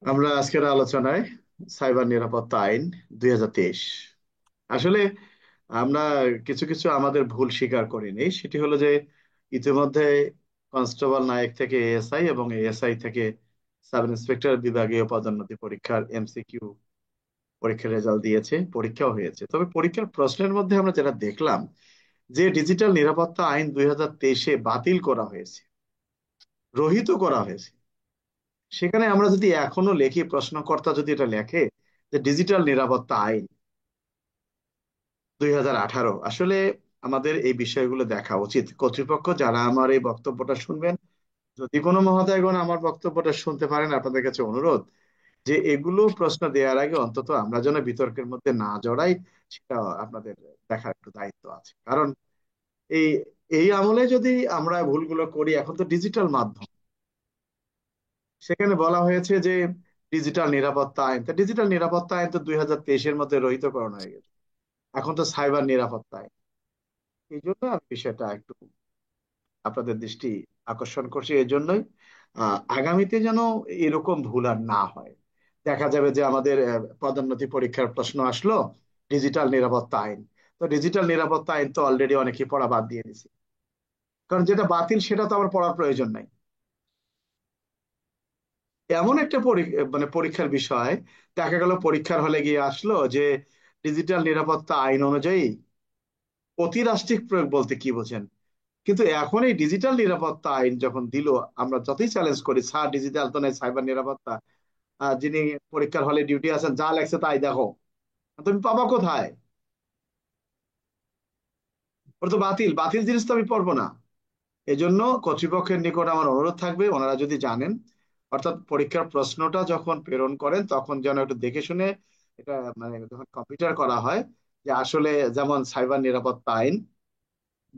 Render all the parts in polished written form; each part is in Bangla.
আমরা আজকের আলোচনায় সাইবার নিরাপত্তা আইন 2023। আসলে আমরা কিছু কিছু আমাদের ভুল স্বীকার করিনি, সেটি হলো যে ইতিমধ্যে কনস্টেবল নায়েক থেকে এএসআই এবং এএসআই থেকে সাব ইন্সপেক্টর বিভাগীয় পদোন্নতি পরীক্ষার এমসিকিউ পরীক্ষার রেজাল্ট দিয়েছে, পরীক্ষাও হয়েছে। তবে পরীক্ষার প্রশ্নের মধ্যে আমরা যেটা দেখলাম যে ডিজিটাল নিরাপত্তা আইন 2023-এ বাতিল করা হয়েছে, রহিত করা হয়েছে। সেখানে আমরা যদি এখনো লেখি, প্রশ্নকর্তা যদি এটা লেখে যে ডিজিটাল নিরাপত্তা আইন 2018, আসলে আমাদের এই বিষয়গুলো দেখা উচিত। কর্তৃপক্ষ যারা আমার এই বক্তব্যটা শুনবেন, যদি কোনো মহোদয়গণ আমার বক্তব্যটা শুনতে পারেন, আপনাদের কাছে অনুরোধ যে এগুলো প্রশ্ন দেওয়ার আগে অন্তত আমরা যেন বিতর্কের মধ্যে না জড়াই, সেটা আপনাদের দেখার একটু দায়িত্ব আছে। কারণ এই এই আমলে যদি আমরা ভুলগুলো করি, এখন তো ডিজিটাল মাধ্যম, সেখানে বলা হয়েছে যে ডিজিটাল নিরাপত্তা আইন, তা ডিজিটাল নিরাপত্তা আইন তো 2023-এর মধ্যে রহিতকরণ হয়ে গেছে। এখন তো সাইবার নিরাপত্তা আইন। এই জন্য আমি বিষয়টা একটু আপনাদের দৃষ্টি আকর্ষণ করছি। এই জন্যই আগামীতে যেন এরকম ভুল আর না হয়। দেখা যাবে যে আমাদের পদোন্নতি পরীক্ষার প্রশ্ন আসলো ডিজিটাল নিরাপত্তা আইন, তো ডিজিটাল নিরাপত্তা আইন তো অলরেডি অনেকেই পড়া বাদ দিয়ে দিছে, কারণ যেটা বাতিল সেটা তো আমার পড়ার প্রয়োজন নাই। এমন একটা মানে পরীক্ষার বিষয়, দেখা গেল পরীক্ষার হলে গিয়ে আসলো যে ডিজিটাল নিরাপত্তা আইন অনুযায়ী অতিরাষ্ট্রিক প্রয়োগ বলতে কি বোঝেন। কিন্তু এখন এই ডিজিটাল নিরাপত্তা আইন যখন দিল, আমরা যতই চ্যালেঞ্জ করি স্যার ডিজিটাল তো নাই, সাইবার নিরাপত্তা, যিনি পরীক্ষার হলে ডিউটি আছেন যা লেগছে তাই দেখো, তুমি পাবা কোথায়? ওটা তো বাতিল, বাতিল জিনিস তো আমি পড়বো না। এই জন্য কর্তৃপক্ষের নিকট আমার অনুরোধ থাকবে, ওনারা যদি জানেন, অর্থাৎ পরীক্ষার প্রশ্নটা যখন প্রেরণ করেন তখন যেন একটু দেখে শুনে এটা, মানে যখন কম্পিউটার করা হয়, যে আসলে যেমন সাইবার নিরাপত্তা আইন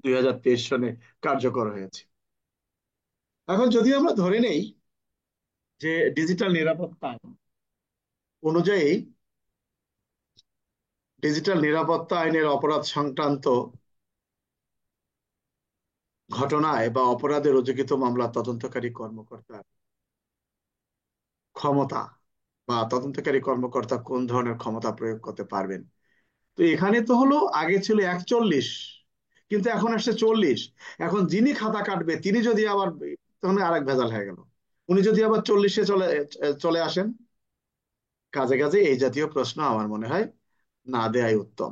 2023 সনে কার্যকর হয়েছে। এখন যদি আমরা ধরে নেই যে ডিজিটাল নিরাপত্তা আইন অনুযায়ী ডিজিটাল নিরাপত্তা আইনের অপরাধ সংক্রান্ত ঘটনায় বা অপরাধে রুজুকৃত মামলা তদন্তকারী কর্মকর্তার ক্ষমতা, বা তদন্তকারী কর্মকর্তা কোন ধরনের ক্ষমতা প্রয়োগ করতে পারবেন। তো এখানে তো হলো আগে ছিল 41, কিন্তু এখন আসছে 40। এখন যিনি খাতা কাটবে তিনি যদি আবার, তখন আরেক ভেজাল হয়ে গেল, উনি যদি আবার 40-এ চলে চলে আসেন, কাজে কাজে এই জাতীয় প্রশ্ন আমার মনে হয় না দেয়াই উত্তম।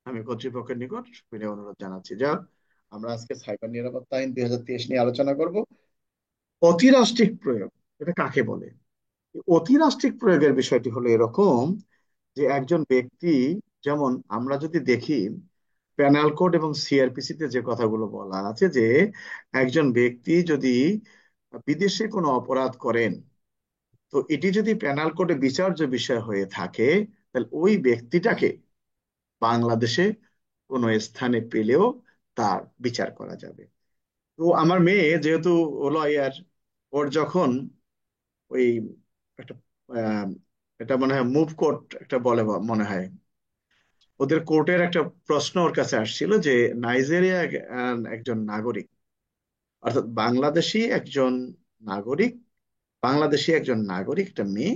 আমি কর্তৃপক্ষের নিকট বিনয় অনুরোধ জানাচ্ছি। যা আমরা আজকে সাইবার নিরাপত্তা আইন 2023 নিয়ে আলোচনা করব। অতিরাষ্ট্রিক প্রয়োগ এটা কাকে বলে? অতিরাষ্ট্রিক প্রয়োগের বিষয়টি হলো এরকম যে একজন ব্যক্তি, যেমন আমরা যদি দেখি পেনাল কোড এবং সিআরপিসি তে যে কথাগুলো বলা আছে যে একজন ব্যক্তি যদি বিদেশে কোনো অপরাধ করেন, তো এটি যদি পেনাল কোডে বিচার্য বিষয় হয়ে থাকে, তাহলে ওই ব্যক্তিটাকে বাংলাদেশে কোনো স্থানে পেলেও তার বিচার করা যাবে। তো আমার মেয়ে যেহেতু লয়ার, ওর যখন ওই একটা আহ, এটা মনে হয় মুভ কোর্ট একটা বলে মনে হয়, ওদের কোর্টের একটা প্রশ্ন ওর কাছে আসছিল যে নাইজেরিয়া একজন নাগরিক, অর্থাৎ নাগরিক বাংলাদেশি একজন নাগরিক একটা মেয়ে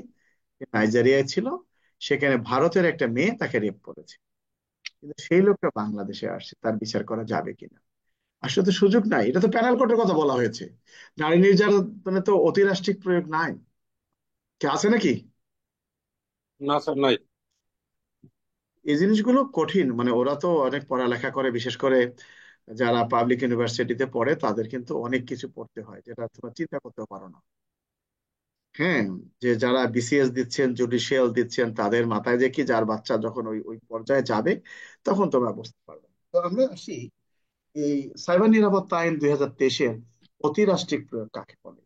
নাইজেরিয়ায় ছিল, সেখানে ভারতের একটা মেয়ে তাকে রেপ করেছে, কিন্তু সেই লোকটা বাংলাদেশে আসছে, তার বিচার করা যাবে কিনা? আসলে তো সুযোগ নাই, এটা তো প্যানেল কোর্টের কথা বলা হয়েছে। নারী নির্যাতনে তো অতিরাষ্ট্রিক প্রয়োগ নাই, কি আছে নাকি? না স্যার, নাই। এই জিনিসগুলো কঠিন, মানে ওরা তো অনেক পড়ালেখা করে, বিশেষ করে যারা পাবলিক ইউনিভার্সিটিতে পড়ে তাদের কিন্তু অনেক কিছু পড়তে হয় যেটা তোমরা চিন্তা করতেও পারো না। হ্যাঁ, যে যারা বিসিএস দিচ্ছেন, জুডিশিয়াল দিচ্ছেন, তাদের মাথায় যে কি, যার বাচ্চা যখন ওই ওই পর্যায়ে যাবে তখন তোমরা বুঝতে পারবে। তো আমরা আসি এই সাইবার নিরাপত্তা আইন 2023-এর অতিরাষ্ট্রিক প্রয়োগ কাকে বলে।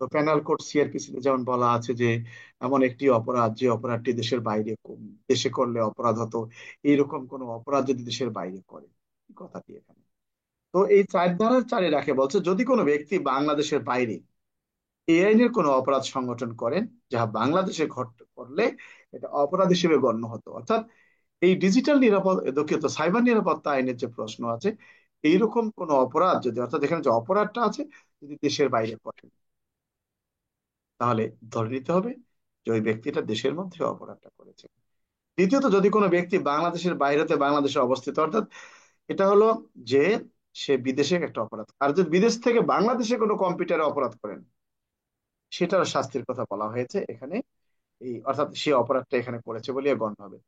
তো পেনাল কোড সিআরপিসি তে যেমন বলা আছে যে এমন একটি অপরাধ যে অপরাধটি দেশের বাইরে দেশে করলে অপরাধ হতো, এইরকম কোন অপরাধ যদি দেশের বাইরে করে, কি কথাটি এখানে। তো এই 4 ধারার 4-এ রাখে বলছে যদি কোনো ব্যক্তি বাংলাদেশের বাইরে এই আইনের কোনো অপরাধ সংগঠন করেন যা বাংলাদেশে করলে এটা অপরাধ হিসেবে গণ্য হতো। অর্থাৎ এই ডিজিটাল নিরাপদ দুঃখিত সাইবার নিরাপত্তা আইনের যে প্রশ্ন আছে, এইরকম কোন অপরাধ যদি, অর্থাৎ এখানে যে অপরাধটা আছে, যদি দেশের বাইরে করে, তাহলে ধরে নিতে হবে যে ওই ব্যক্তিটা দেশের মধ্যে অপরাধটা করেছে। দ্বিতীয়ত, যদি কোনো ব্যক্তি বাংলাদেশের বাইরেতে বাংলাদেশে অবস্থিত, অর্থাৎ এটা হলো যে সে বিদেশে একটা অপরাধ, আর যদি বিদেশ থেকে বাংলাদেশে কোনো কম্পিউটারে অপরাধ করেন, সেটার শাস্তির কথা বলা হয়েছে এখানে। এই অর্থাৎ সে অপরাধটা এখানে করেছে বলে গণ্য হবে।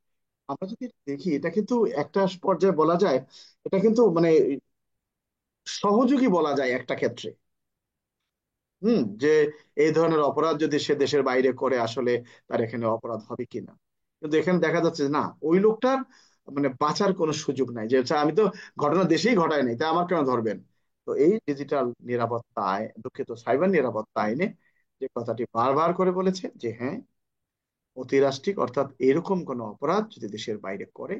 আমরা যদি দেখি, এটা কিন্তু একটা পর্যায়ে বলা যায়, এটা কিন্তু মানে সহযোগী বলা যায় একটা ক্ষেত্রে। যে এই ধরনের অপরাধ যদি সে দেশের বাইরে করে, আসলে তার এখানে অপরাধ হবে কিনা। কিন্তু এখানে দেখা যাচ্ছে যে না, ওই লোকটার মানে বাঁচার কোনো সুযোগ নাই, যে আচ্ছা, আমি তো ঘটনা দেশেই ঘটাই নাই, তাই আমার কেন ধরবেন। তো এই ডিজিটাল নিরাপত্তা দুঃখিত, সাইবার নিরাপত্তা আইনে যে কথাটি বারবার করে বলেছে যে হ্যাঁ, অতিরাষ্ট্রিক অর্থাৎ এরকম কোন অপরাধ যদি দেশের বাইরে করে,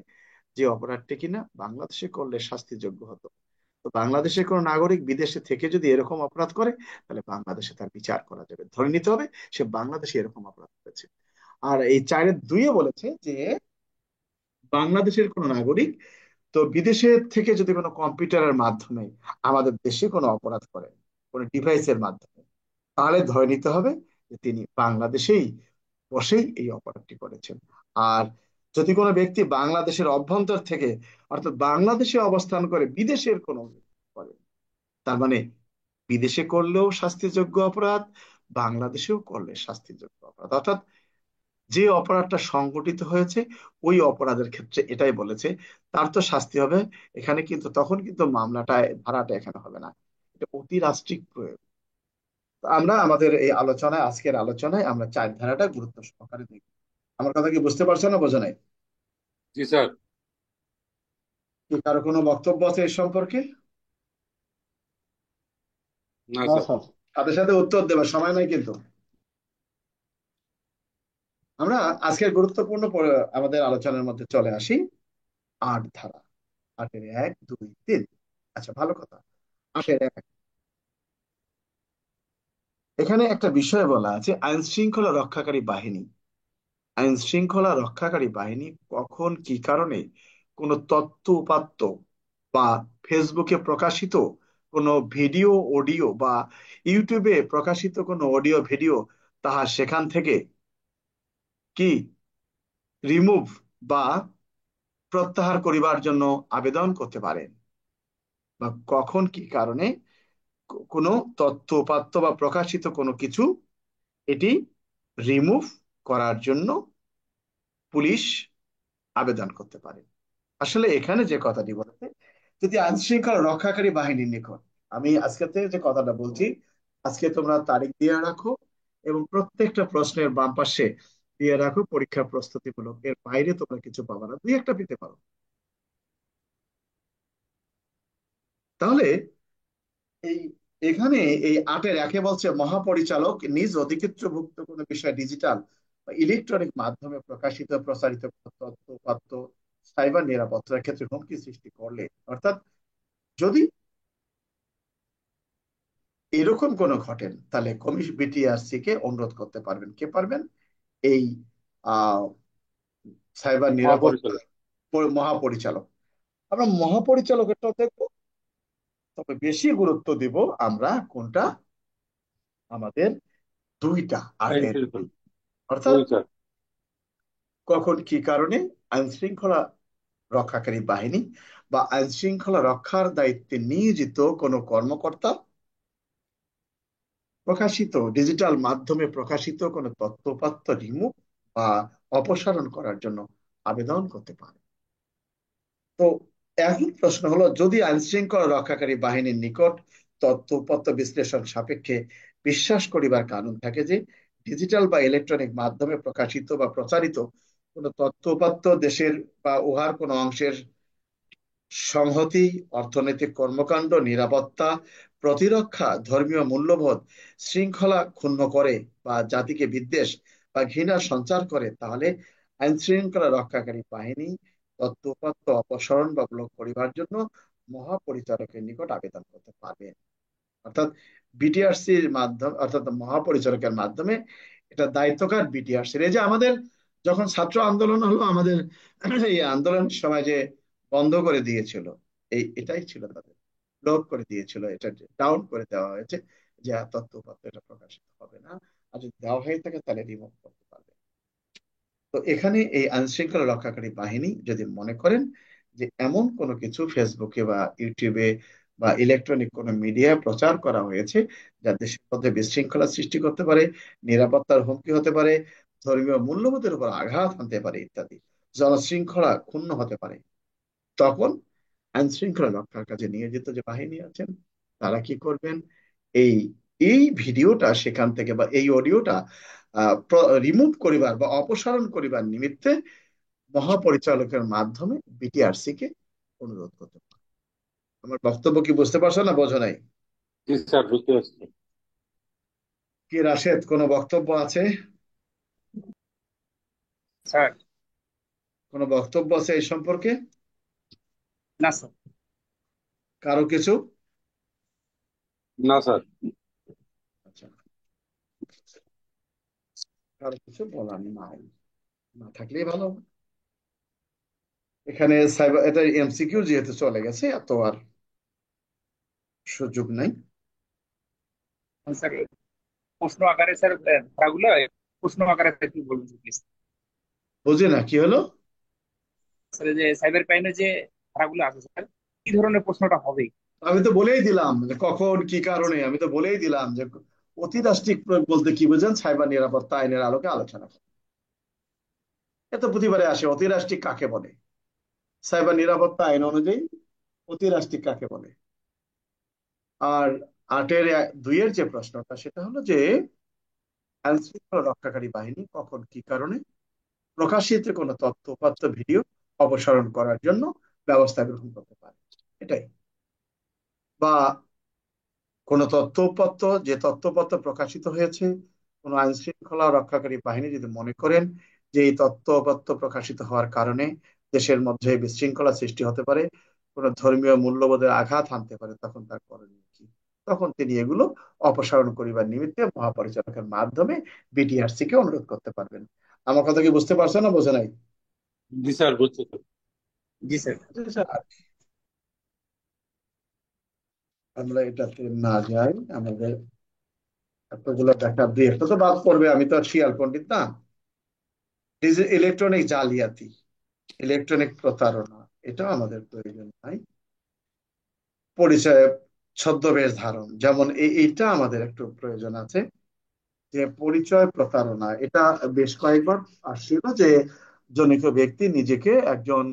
যে অপরাধটি কিনা বাংলাদেশে করলে শাস্তিযোগ্য হতো, তো বাংলাদেশের কোন নাগরিক বিদেশে থেকে যদি এরকম অপরাধ করে, তাহলে বাংলাদেশে তার বিচার করা যাবে, ধরে নিতে হবে সে বাংলাদেশে এরকম অপরাধ করেছে। আর এই 4-এর 2-এ বলেছে যে বাংলাদেশের কোন নাগরিক তো বিদেশে থেকে যদি কোনো কম্পিউটারের মাধ্যমে আমাদের দেশে কোনো অপরাধ করেন, কোনো ডিভাইসের মাধ্যমে, তাহলে ধরে নিতে হবে যে তিনি বাংলাদেশেই বসেই এই অপরাধটি করেছেন। আর যদি কোনো ব্যক্তি বাংলাদেশের অভ্যন্তর থেকে, অর্থাৎ বাংলাদেশে অবস্থান করে বিদেশের কোনো করে, তার মানে বিদেশে করলেও শাস্তিযোগ্য অপরাধ, বাংলাদেশেও করলে শাস্তিযোগ্য অপরাধ, অর্থাৎ যে অপরাধটা সংঘটিত হয়েছে ওই অপরাধের ক্ষেত্রে এটাই বলেছে, তার তো শাস্তি হবে। এখানে কিন্তু তখন কিন্তু মামলাটায় ধারাটা এখানে হবে না, এটা অতিরাষ্ট্রিক প্রয়োগ। তো আমরা আমাদের এই আলোচনায়, আজকের আলোচনায় আমরা 4 ধারাটা গুরুত্ব সহকারে দেখব। আমার কথা কি বুঝতে পারছো না, বোঝো নাই? জি স্যার। কি কারো কোনো বক্তব্য আছে এই সম্পর্কে? না না স্যার। স্যার, সাথে সাথে উত্তর দেবার সময় নাই কিন্তু। আমরা আজকের গুরুত্বপূর্ণ আমাদের আলোচনার মধ্যে চলে আসি। 8 ধারা, 8-এর 1, 2, 3। আচ্ছা, ভালো কথা। 8-এর 1, এখানে একটা বিষয় বলা আছে, আইন শৃঙ্খলা রক্ষাকারী বাহিনী। আইন শৃঙ্খলা রক্ষাকারী বাহিনী কখন কি কারণে কোনো তথ্য উপাত্ত বা ফেসবুকে প্রকাশিত কোনো ভিডিও অডিও বা ইউটিউবে প্রকাশিত কোনো অডিও ভিডিও, তাহা সেখান থেকে কি রিমুভ বা প্রত্যাহার করিবার জন্য আবেদন করতে পারেন, বা কখন কি কারণে কোনো তথ্য উপাত্ত বা প্রকাশিত কোনো কিছু এটি রিমুভ করার জন্য পুলিশ আবেদন করতে পারে। আসলে এখানে যে কথাটি বলেছে, যদি আইন শৃঙ্খলা রক্ষাকারী বাহিনীর নিকট, আমি আজকে থেকে যে কথাটা বলছি, আজকে তোমরা তারিখ দিয়ে রাখো এবং প্রত্যেকটা প্রশ্নের বাম পাশে দিয়ে রাখো পরীক্ষা প্রস্তুতিমূলক, এর বাইরে তোমরা কিছু পাবে না, 2-1টা পেতে পারো। তাহলে এই এখানে এই 8-এর 1-এ বলছে, মহাপরিচালক নিজ অধিক্ষেত্রভুক্ত কোনো বিষয় ডিজিটাল বা ইলেকট্রনিক মাধ্যমে প্রকাশিত প্রসারিত তথ্য উপাত্ত সাইবার নিরাপত্তার ক্ষেত্রে হুমকি সৃষ্টি করলে, অর্থাৎ যদি এরকম কোনো ঘটেন, তাহলে কমিশন বিটিআরসি কে অনুরোধ করতে পারবেন। কে পারবেন? এই আহ সাইবার নিরাপত্তা মহাপরিচালক। মহাপরিচালক। আমরা মহাপরিচালকেরটাও দেখবো, তবে বেশি গুরুত্ব দিব আমরা কোনটা, আমাদের 2টা, আইন 8-এর 2। শৃঙ্খলা। অর্থাৎ জি স্যার। কখন কি কারণে আইন শৃঙ্খলা রক্ষাকারী বাহিনী বা আইন শৃঙ্খলা রক্ষার দায়িত্বে নিয়োজিত কোনো কর্মকর্তা প্রকাশিত ডিজিটাল মাধ্যমে প্রকাশিত কোনো তথ্যপাত্র রিমুভ বা অপসারণ করার জন্য আবেদন করতে পারে। তো এখন প্রশ্ন হলো, যদি আইন শৃঙ্খলা রক্ষাকারী বাহিনীর নিকট তথ্যপত্র বিশ্লেষণ সাপেক্ষে বিশ্বাস করিবার কারণ থাকে যে ডিজিটাল বা ইলেকট্রনিক মাধ্যমে প্রকাশিত বা প্রচারিত কোনো তথ্যপাত্র দেশের বা উহার কোনো অংশের সংহতি, অর্থনৈতিক কর্মকাণ্ড, নিরাপত্তা, প্রতিরক্ষা, ধর্মীয় মূল্যবোধ, শৃঙ্খলা ক্ষুণ্ণ করে বা জাতিকে বিদ্বেষ বা ঘৃণা সঞ্চার করে, তাহলে আইন শৃঙ্খলা রক্ষাকারী বাহিনী তথ্যউপাত্ত অপসারণ বা ব্লক করিবার জন্য মহাপরিচালকের নিকট আবেদন করতে পারবে। অর্থাৎ বিটিআরসির মাধ্যমে, অর্থাৎ মহাপরিচালকের মাধ্যমে এটা দায়িত্বকার বিটিআরসির। এই যে আমাদের যখন ছাত্র আন্দোলন হলো, আমাদের এই আন্দোলনের সময় যে বন্ধ করে দিয়েছিল, এটাই ছিল তাদের, ব্লক করে দিয়েছিল, এটা ডাউন করে দেওয়া হয়েছে যে তথ্য উপাত্ত এটা প্রকাশিত হবে না, আর যদি দেওয়া হয়ে থাকে তাহলে রিমুভ করতে পারবে। তো এখানে এই আইন শৃঙ্খলা রক্ষাকারী বাহিনী যদি মনে করেন যে এমন কোনো কিছু ফেসবুকে বা ইউটিউবে বা ইলেকট্রনিক কোনো মিডিয়ায় প্রচার করা হয়েছে যা দেশের মধ্যে বিশৃঙ্খলা সৃষ্টি করতে পারে, নিরাপত্তার হুমকি হতে পারে, ধর্মীয় মূল্যবোধের উপর আঘাত হানতে পারে ইত্যাদি, জনশৃঙ্খলা ক্ষুণ্ণ হতে পারে, তখন আইন শৃঙ্খলা রক্ষার কাজে নিয়োজিত যে বাহিনী আছেন তারা কি করবেন, এই এই ভিডিওটা সেখান থেকে বা এই অডিওটা রিমুভ করিবার বা অপসারণ করিবার নিমিত্তে মহাপরিচালকের মাধ্যমে বিটিআরসি কে অনুরোধ করতে পারে। আমার বক্তব্য কি বুঝতে পারছো না বোঝো নাই? জি স্যার, বুঝতে পারছি। কি রাশেদ, কোনো বক্তব্য আছে? স্যার। কোনো বক্তব্য আছে এই সম্পর্কে? না স্যার। কারো কিছু? না স্যার। আচ্ছা, কারো কিছু বলার নাই, না থাকলেই ভালো। এখানে সাইবার এটা এমসিকিউ যেহেতু চলে গেছে, এত আর সুযোগ নাই। স্যার, প্রশ্ন আকারে স্যার ধারাগুলো প্রশ্ন আকারে একটু বলুন প্লিজ। বুঝি না কি হলো। স্যার, এই যে সাইবার ক্রাইমের যে ধারাগুলো আছে স্যার, কি ধরনের প্রশ্নটা হবে? আমি তো বলেই দিলাম যে কখন কি কারণে, আমি তো বলেই দিলাম যে অতি রাষ্ট্রিক প্রয়োগ বলতে কি বোঝেন, সাইবার নিরাপত্তা আইনের আলোকে আলোচনা করুন। এত প্রতিবারে আসে অতি রাষ্ট্রিক কাকে বলে, সাইবার নিরাপত্তা আইন অনুযায়ী অতি রাষ্ট্রিক কাকে বলে। আর 8-2 যে প্রশ্নটা সেটা হলো যে আইন শৃঙ্খলা রক্ষাকারী বাহিনী কখন কি কারণে প্রকাশিত কোনো তথ্য উপাত্ত ভিডিও অপসারণ করার জন্য ব্যবস্থা গ্রহণ করতে পারে, এটাই। বা কোনো তথ্যউপাত্ত, যে তথ্যউপাত্ত প্রকাশিত হয়েছে, কোনো আইন শৃঙ্খলা রক্ষাকারী বাহিনী যদি মনে করেন যে এই তথ্যউপাত্ত প্রকাশিত হওয়ার কারণে দেশের মধ্যে বিশৃঙ্খলা সৃষ্টি হতে পারে, কোনো ধর্মীয় মূল্যবোধের আঘাত হানতে পারে, তখন তার করণীয় কি? তখন তিনি এগুলো অপসারণ করিবার নিমিত্তে মহাপরিচালকের মাধ্যমে বিটিআরসি কে অনুরোধ করতে পারবেন। আমার কথা কি বুঝতে পারছো না বোঝে নাই? জি স্যার, বুঝতে স্যার। জি স্যার। আর আমরা এটাতে না যাই, আমাদের এতগুলো দেখা দুই একটা তো বাদ পড়বে, আমি তো আর শিয়াল পণ্ডিত না। ইলেকট্রনিক জালিয়াতি, ইলেকট্রনিক প্রতারণা, এটাও আমাদের প্রয়োজন নাই। পরিচয় ছদ্মবেশ ধারণ, যেমন এইটা আমাদের একটু প্রয়োজন আছে, যে পরিচয় প্রতারণা, এটা বেশ কয়েকবার আসছিল যে জনৈক ব্যক্তি নিজেকে একজন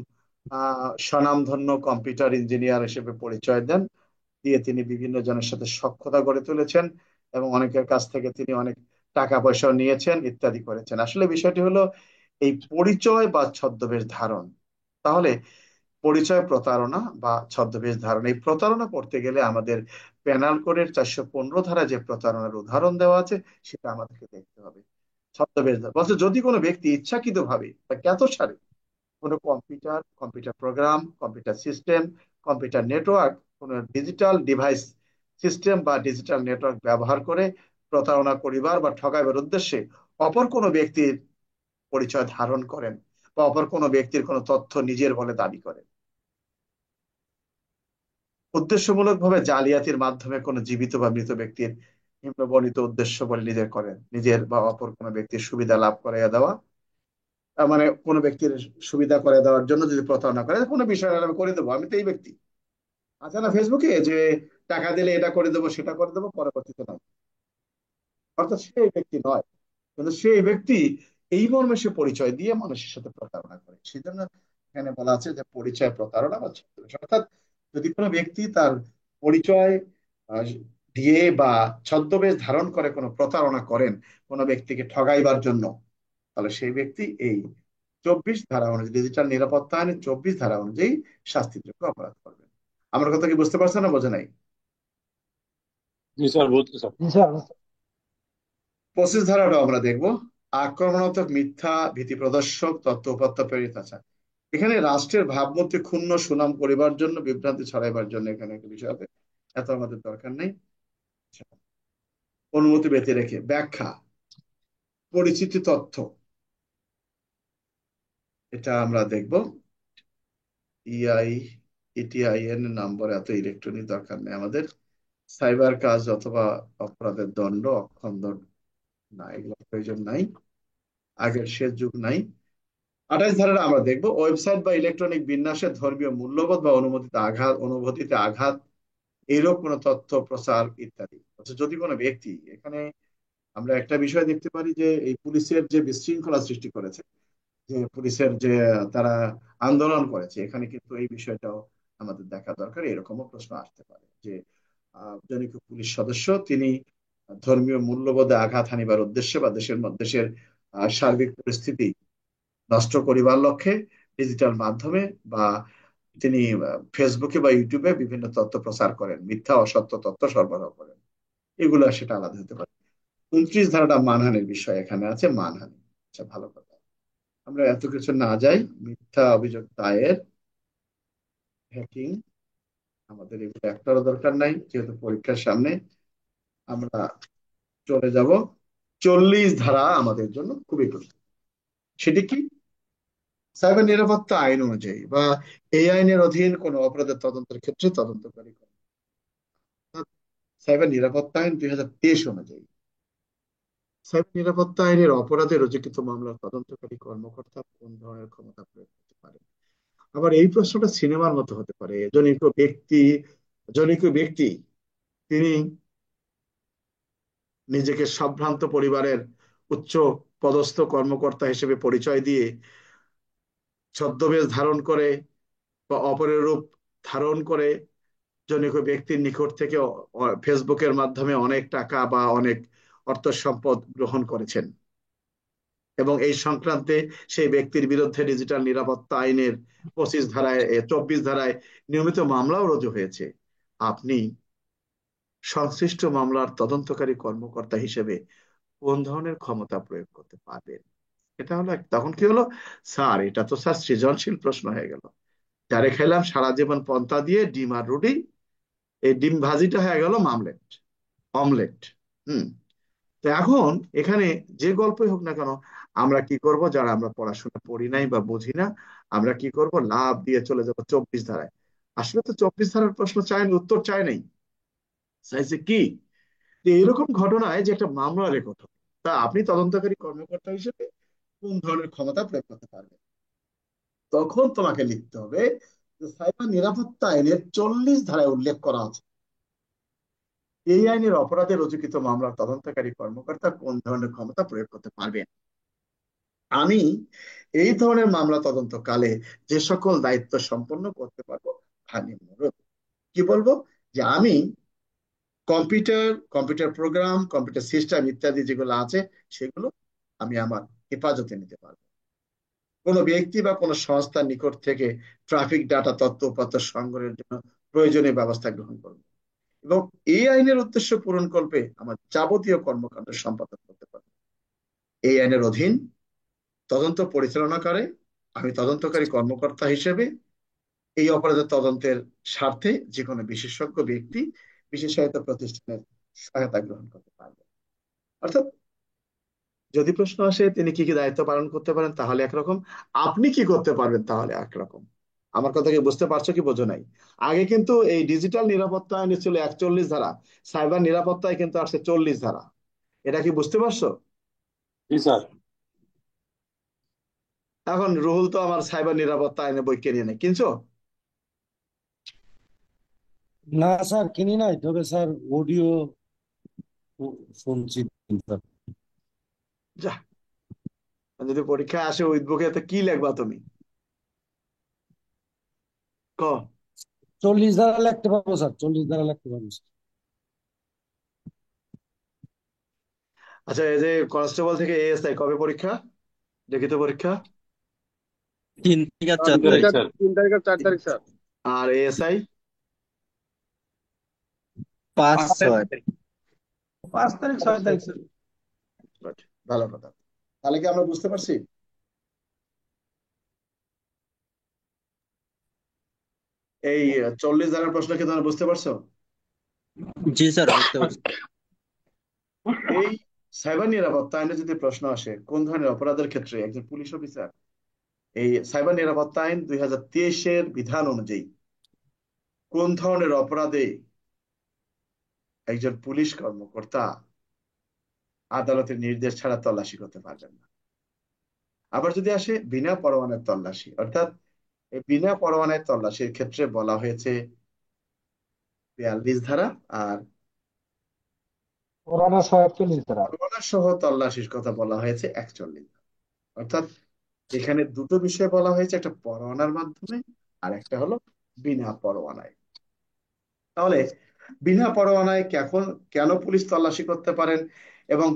স্বনামধন্য কম্পিউটার ইঞ্জিনিয়ার হিসেবে পরিচয় দেন, দিয়ে তিনি বিভিন্ন জনের সাথে সখ্যতা গড়ে তুলেছেন এবং অনেকের কাছ থেকে তিনি অনেক টাকা পয়সা নিয়েছেন ইত্যাদি করেছেন। আসলে বিষয়টি হলো এই পরিচয় বা ছদ্মবেশ ধারণ। তাহলে পরিচয় প্রতারণা বা ছদ্মবেশ ধারণ, এই প্রতারণা করতে গেলে আমাদের পেনাল কোডের 415 ধারা যে প্রতারণার উদাহরণ দেওয়া আছে সেটা আমাদেরকে দেখতে হবে। ছদ্মবেশ বলছে যদি কোনো ব্যক্তি ইচ্ছাকৃত ভাবে বা জ্ঞাতসারে কোনো computer, computer program, computer system, computer network, কোনো ডিজিটাল ডিভাইস সিস্টেম বা ডিজিটাল নেটওয়ার্ক ব্যবহার করে প্রতারণা করিবার বা ঠকাইবার উদ্দেশ্যে অপর কোনো ব্যক্তির পরিচয় ধারণ করেন বা অপর কোনো ব্যক্তির কোনো তথ্য নিজের বলে দাবি করেন, উদ্দেশ্যমূলকভাবে জালিয়াতির মাধ্যমে কোনো জীবিত বা মৃত ব্যক্তির নিম্নবর্ণিত উদ্দেশ্য বলে নিজের করেন, নিজের বা অপর কোনো ব্যক্তির সুবিধা লাভ করাইয়া দেওয়া, মানে কোনো ব্যক্তির সুবিধা করে দেওয়ার জন্য যদি প্রতারণা করে, কোনো বিষয় হলে আমি করে দেবো, আমি তো এই ব্যক্তি আছে না ফেসবুকে যে টাকা দিলে এটা করে দেবো সেটা করে দেবো, পরবর্তীতে নয়, অর্থাৎ সে এই ব্যক্তি নয়, কিন্তু সে এই ব্যক্তি এই মর্মে সে পরিচয় দিয়ে মানুষের সাথে প্রতারণা করে। সেই জন্য এখানে বলা আছে যে পরিচয় প্রতারণা বা ছদ্মবেশ। অর্থাৎ যদি কোনো ব্যক্তি তার পরিচয় আহ, দিয়ে বা ছদ্মবেশ ধারণ করে কোনো প্রতারণা করেন কোনো ব্যক্তিকে ঠগাইবার জন্য, তাহলে সেই ব্যক্তি এই 24 ধারা অনুযায়ী, ডিজিটাল নিরাপত্তা আইনের 24 ধারা অনুযায়ী শাস্তিযোগ্য অপরাধ করবেন। আমার কথা কি বুঝতে পারছেন না বোঝে নাই? জি স্যার, বুঝতে স্যার। 25 ধারাটাও আমরা দেখবো। আক্রমণাত্মক মিথ্যা ভীতি প্রদর্শক তথ্য উপাত্ত প্রেরিতাচার, এখানে রাষ্ট্রের ভাবমূর্তি ক্ষুণ্ণ সুনাম করিবার জন্য, বিভ্রান্তি ছড়াইবার জন্য এখানে একটা বিষয় আছে, এত আমাদের দরকার নেই। অনুমতি ব্যতি রেখে ব্যাখ্যা, পরিচিতি তথ্য, এটা আমরা দেখব। ইআই, ইটিআইএন নম্বর, এত ইলেকট্রনিক দরকার নেই আমাদের। সাইবার কাজ অথবা অপরাধের দণ্ড, অক্ষম দণ্ড, না, এগুলো প্রয়োজন নাই, আগের শেষ যুগ নাই। 28 ধারাটা আমরা দেখবো, ওয়েবসাইট বা ইলেকট্রনিক বিন্যাসে ধর্মীয় মূল্যবোধ বা অনুভূতিতে আঘাত এইরূপ কোনো তথ্য প্রচার ইত্যাদি। যদি কোনো ব্যক্তি এখানে, আমরা একটা বিষয় দেখতে পারি যে এই পুলিশের যে বিশৃঙ্খলা সৃষ্টি করেছে, যে পুলিশের যে তারা আন্দোলন করেছে, এখানে কিন্তু এই বিষয়টাও আমাদের দেখা দরকার। এরকমও প্রশ্ন আসতে পারে যে জনৈক পুলিশ সদস্য তিনি ধর্মীয় মূল্যবোধে আঘাত হানিবার উদ্দেশ্যে বা দেশের সার্বিক পরিস্থিতি নষ্ট করিবার লক্ষ্যে ডিজিটাল মাধ্যমে বা তিনি ফেসবুকে বা ইউটিউবে বিভিন্ন তথ্য প্রচার করেন, মিথ্যা অসত্য তথ্য সরবরাহ করেন, এগুলো সেটা আলাদা হতে পারে। 29 ধারাটা মানহানির বিষয় এখানে আছে, মানহানি। আচ্ছা, ভালো কথা, আমরা এত কিছু না যাই, মিথ্যা অভিযোগ দায়ের, হ্যাকিং, আমাদের এগুলো একটারও দরকার নাই যেহেতু পরীক্ষার সামনে। আমরা চলে যাব 40 ধারা, আমাদের জন্য খুবই গুরুত্বপূর্ণ। সেটি কি? সাইবার নিরাপত্তা আইন অনুযায়ী বা এই আইনের অধীন কোন অপরাধের তদন্তের ক্ষেত্রে তদন্তকারী সাইবার নিরাপত্তা আইন 2023 অনুযায়ী সাইবার নিরাপত্তা আইনের অপরাধে রুজুকৃত মামলার তদন্তকারী কর্মকর্তা কোন ধরনের ক্ষমতা প্রয়োগ করতে পারে? আবার এই প্রশ্নটা সিনেমার মতো হতে পারে। জনৈক ব্যক্তি তিনি নিজেকে সম্ভ্রান্ত পরিবারের উচ্চ পদস্থ কর্মকর্তা হিসেবে পরিচয় দিয়ে ছদ্মবেশ ধারণ করে বা অপরের রূপ ধারণ করে জনৈক ব্যক্তির নিকট থেকে ফেসবুকের মাধ্যমে অনেক টাকা বা অনেক অর্থ সম্পদ গ্রহণ করেছেন, এবং এই সংক্রান্তে সেই ব্যক্তির বিরুদ্ধে ডিজিটাল নিরাপত্তা আইনের 25 ধারায় 24 ধারায় নিয়মিত মামলাও রুজু হয়েছে। আপনি সংশ্লিষ্ট মামলার তদন্তকারী কর্মকর্তা হিসেবে কোন ধরনের ক্ষমতা প্রয়োগ করতে পারবেন? এটা হলো তখন কি হলো, স্যার এটা তো স্যার সৃজনশীল প্রশ্ন হয়ে গেল। যারে খেলাম সারা জীবন পন্তা দিয়ে ডিম আর রুটি, এই ডিম ভাজিটা হয়ে গেল মামলেট, অমলেট। হুম। তো এখন এখানে যে গল্পই হোক না কেন, আমরা কি করব, যারা আমরা পড়াশোনা পড়ি নাই বা বুঝি না, আমরা কি করব, লাভ দিয়ে চলে যাব 24 ধারায়। আসলে তো 24 ধারার প্রশ্ন চায়নি, উত্তর চায় নাই, চাইছে কি, যে এরকম ঘটনায় যে একটা মামলা রেকর্ড হবে, তা আপনি তদন্তকারী কর্মকর্তা হিসেবে কোন ধরনের ক্ষমতা প্রয়োগ করতে পারবেন? তখন তোমাকে লিখতে হবে যে সাইবার নিরাপত্তা আইনের 40 ধারায় উল্লেখ করা আছে এই আইনের অপরাধে রুজুকৃত মামলার তদন্তকারী কর্মকর্তা কোন ধরনের ক্ষমতা প্রয়োগ করতে পারবেন। আমি এই ধরনের মামলা তদন্তকালে যে সকল দায়িত্ব সম্পন্ন করতে পারবো তা নিম্নরূপ। কি বলবো? যে আমি কম্পিউটার প্রোগ্রাম, কম্পিউটার সিস্টেম ইত্যাদি যেগুলো আছে সেগুলো আমি আমার হেফাজতে নিতে পারবো। কোনো ব্যক্তি বা কোনো সংস্থার নিকট থেকে ট্রাফিক ডাটা তথ্য উপাত্ত সংগ্রহের জন্য প্রয়োজনীয় ব্যবস্থা গ্রহণ করবো, এবং এই আইনের উদ্দেশ্য পূরণকল্পে আমার যাবতীয় কর্মকাণ্ড সম্পাদন করতে পারবো। এই আইনের অধীন তদন্ত পরিচালনা করে আমি তদন্তকারী কর্মকর্তা হিসেবে এই অপরাধের তদন্তের স্বার্থে যে কোনো বিশেষজ্ঞ ব্যক্তি, বিশেষায়িত প্রতিষ্ঠানের সহায়তা গ্রহণ করতে পারবে। অর্থাৎ যদি প্রশ্ন আসে তিনি কি কি দায়িত্ব পালন করতে পারেন তাহলে একরকম, আপনি কি করতে পারবেন তাহলে একরকম। আমার কথা কি বুঝতে পারছো কি বোঝো নাই? আগে কিন্তু এই ডিজিটাল নিরাপত্তা আইনে ছিল 41 ধারা, সাইবার নিরাপত্তায় কিন্তু আসছে 40 ধারা। এটা কি বুঝতে পারছো? জি স্যার। এখন রুহুল তো আমার সাইবার নিরাপত্তা আইনে বই কিনে নেই, কিনছো? না স্যার, কিনি নাই, তবে স্যার অডিও শুনছি স্যার। যা, যদি পরীক্ষায় আসে উইথ বুকে তো কি লিখবা তুমি, ক? 40 ধারা লিখতে পারবো স্যার, 40 ধারা লিখতে পারবো স্যার। আচ্ছা, এই যে কনস্টেবল থেকে এএসআই কবে পরীক্ষা, লিখিত পরীক্ষা? 3 থেকে 4 3 তারিখ তারিখ। স্যার। 3 তারিখ আর 4 তারিখ স্যার। আর এএসআই? 5, 6। 5 তারিখ। 5 তারিখ 6 তারিখ স্যার। ভালো কথা। তাহলে কি আমরা বুঝতে পারছি? এই 40 ধারার প্রশ্ন কি তোমরা বুঝতে পারছো? জি স্যার, বুঝতে পারছি। এই সাইবার নিরাপত্তা আইনে যদি প্রশ্ন আসে কোন ধরনের অপরাধের ক্ষেত্রে একজন পুলিশ অফিসার, এই সাইবার নিরাপত্তা আইন 2023-এর বিধান অনুযায়ী কোন ধরনের অপরাধে একজন পুলিশ কর্মকর্তা আদালতের নির্দেশ ছাড়া তল্লাশি করতে পারবেন না। আবার যদি আসে বিনা পরোয়ানার তল্লাশি, অর্থাৎ এই বিনা পরোয়ানায় তল্লাশির ক্ষেত্রে বলা হয়েছে 42 ধারা, আর পুরানো 141 ধারা। পরোয়ানা সহ তল্লাশির কথা বলা হয়েছে 41 ধারা। অর্থাৎ এখানে দুটো বিষয় বলা হয়েছে, একটা পরোয়ানার মাধ্যমে আর একটা হলো বিনা পরোয়ানায়। তাহলে বিনা পরোয়ানায় কেন কেন পুলিশ তল্লাশি করতে পারেন, এবং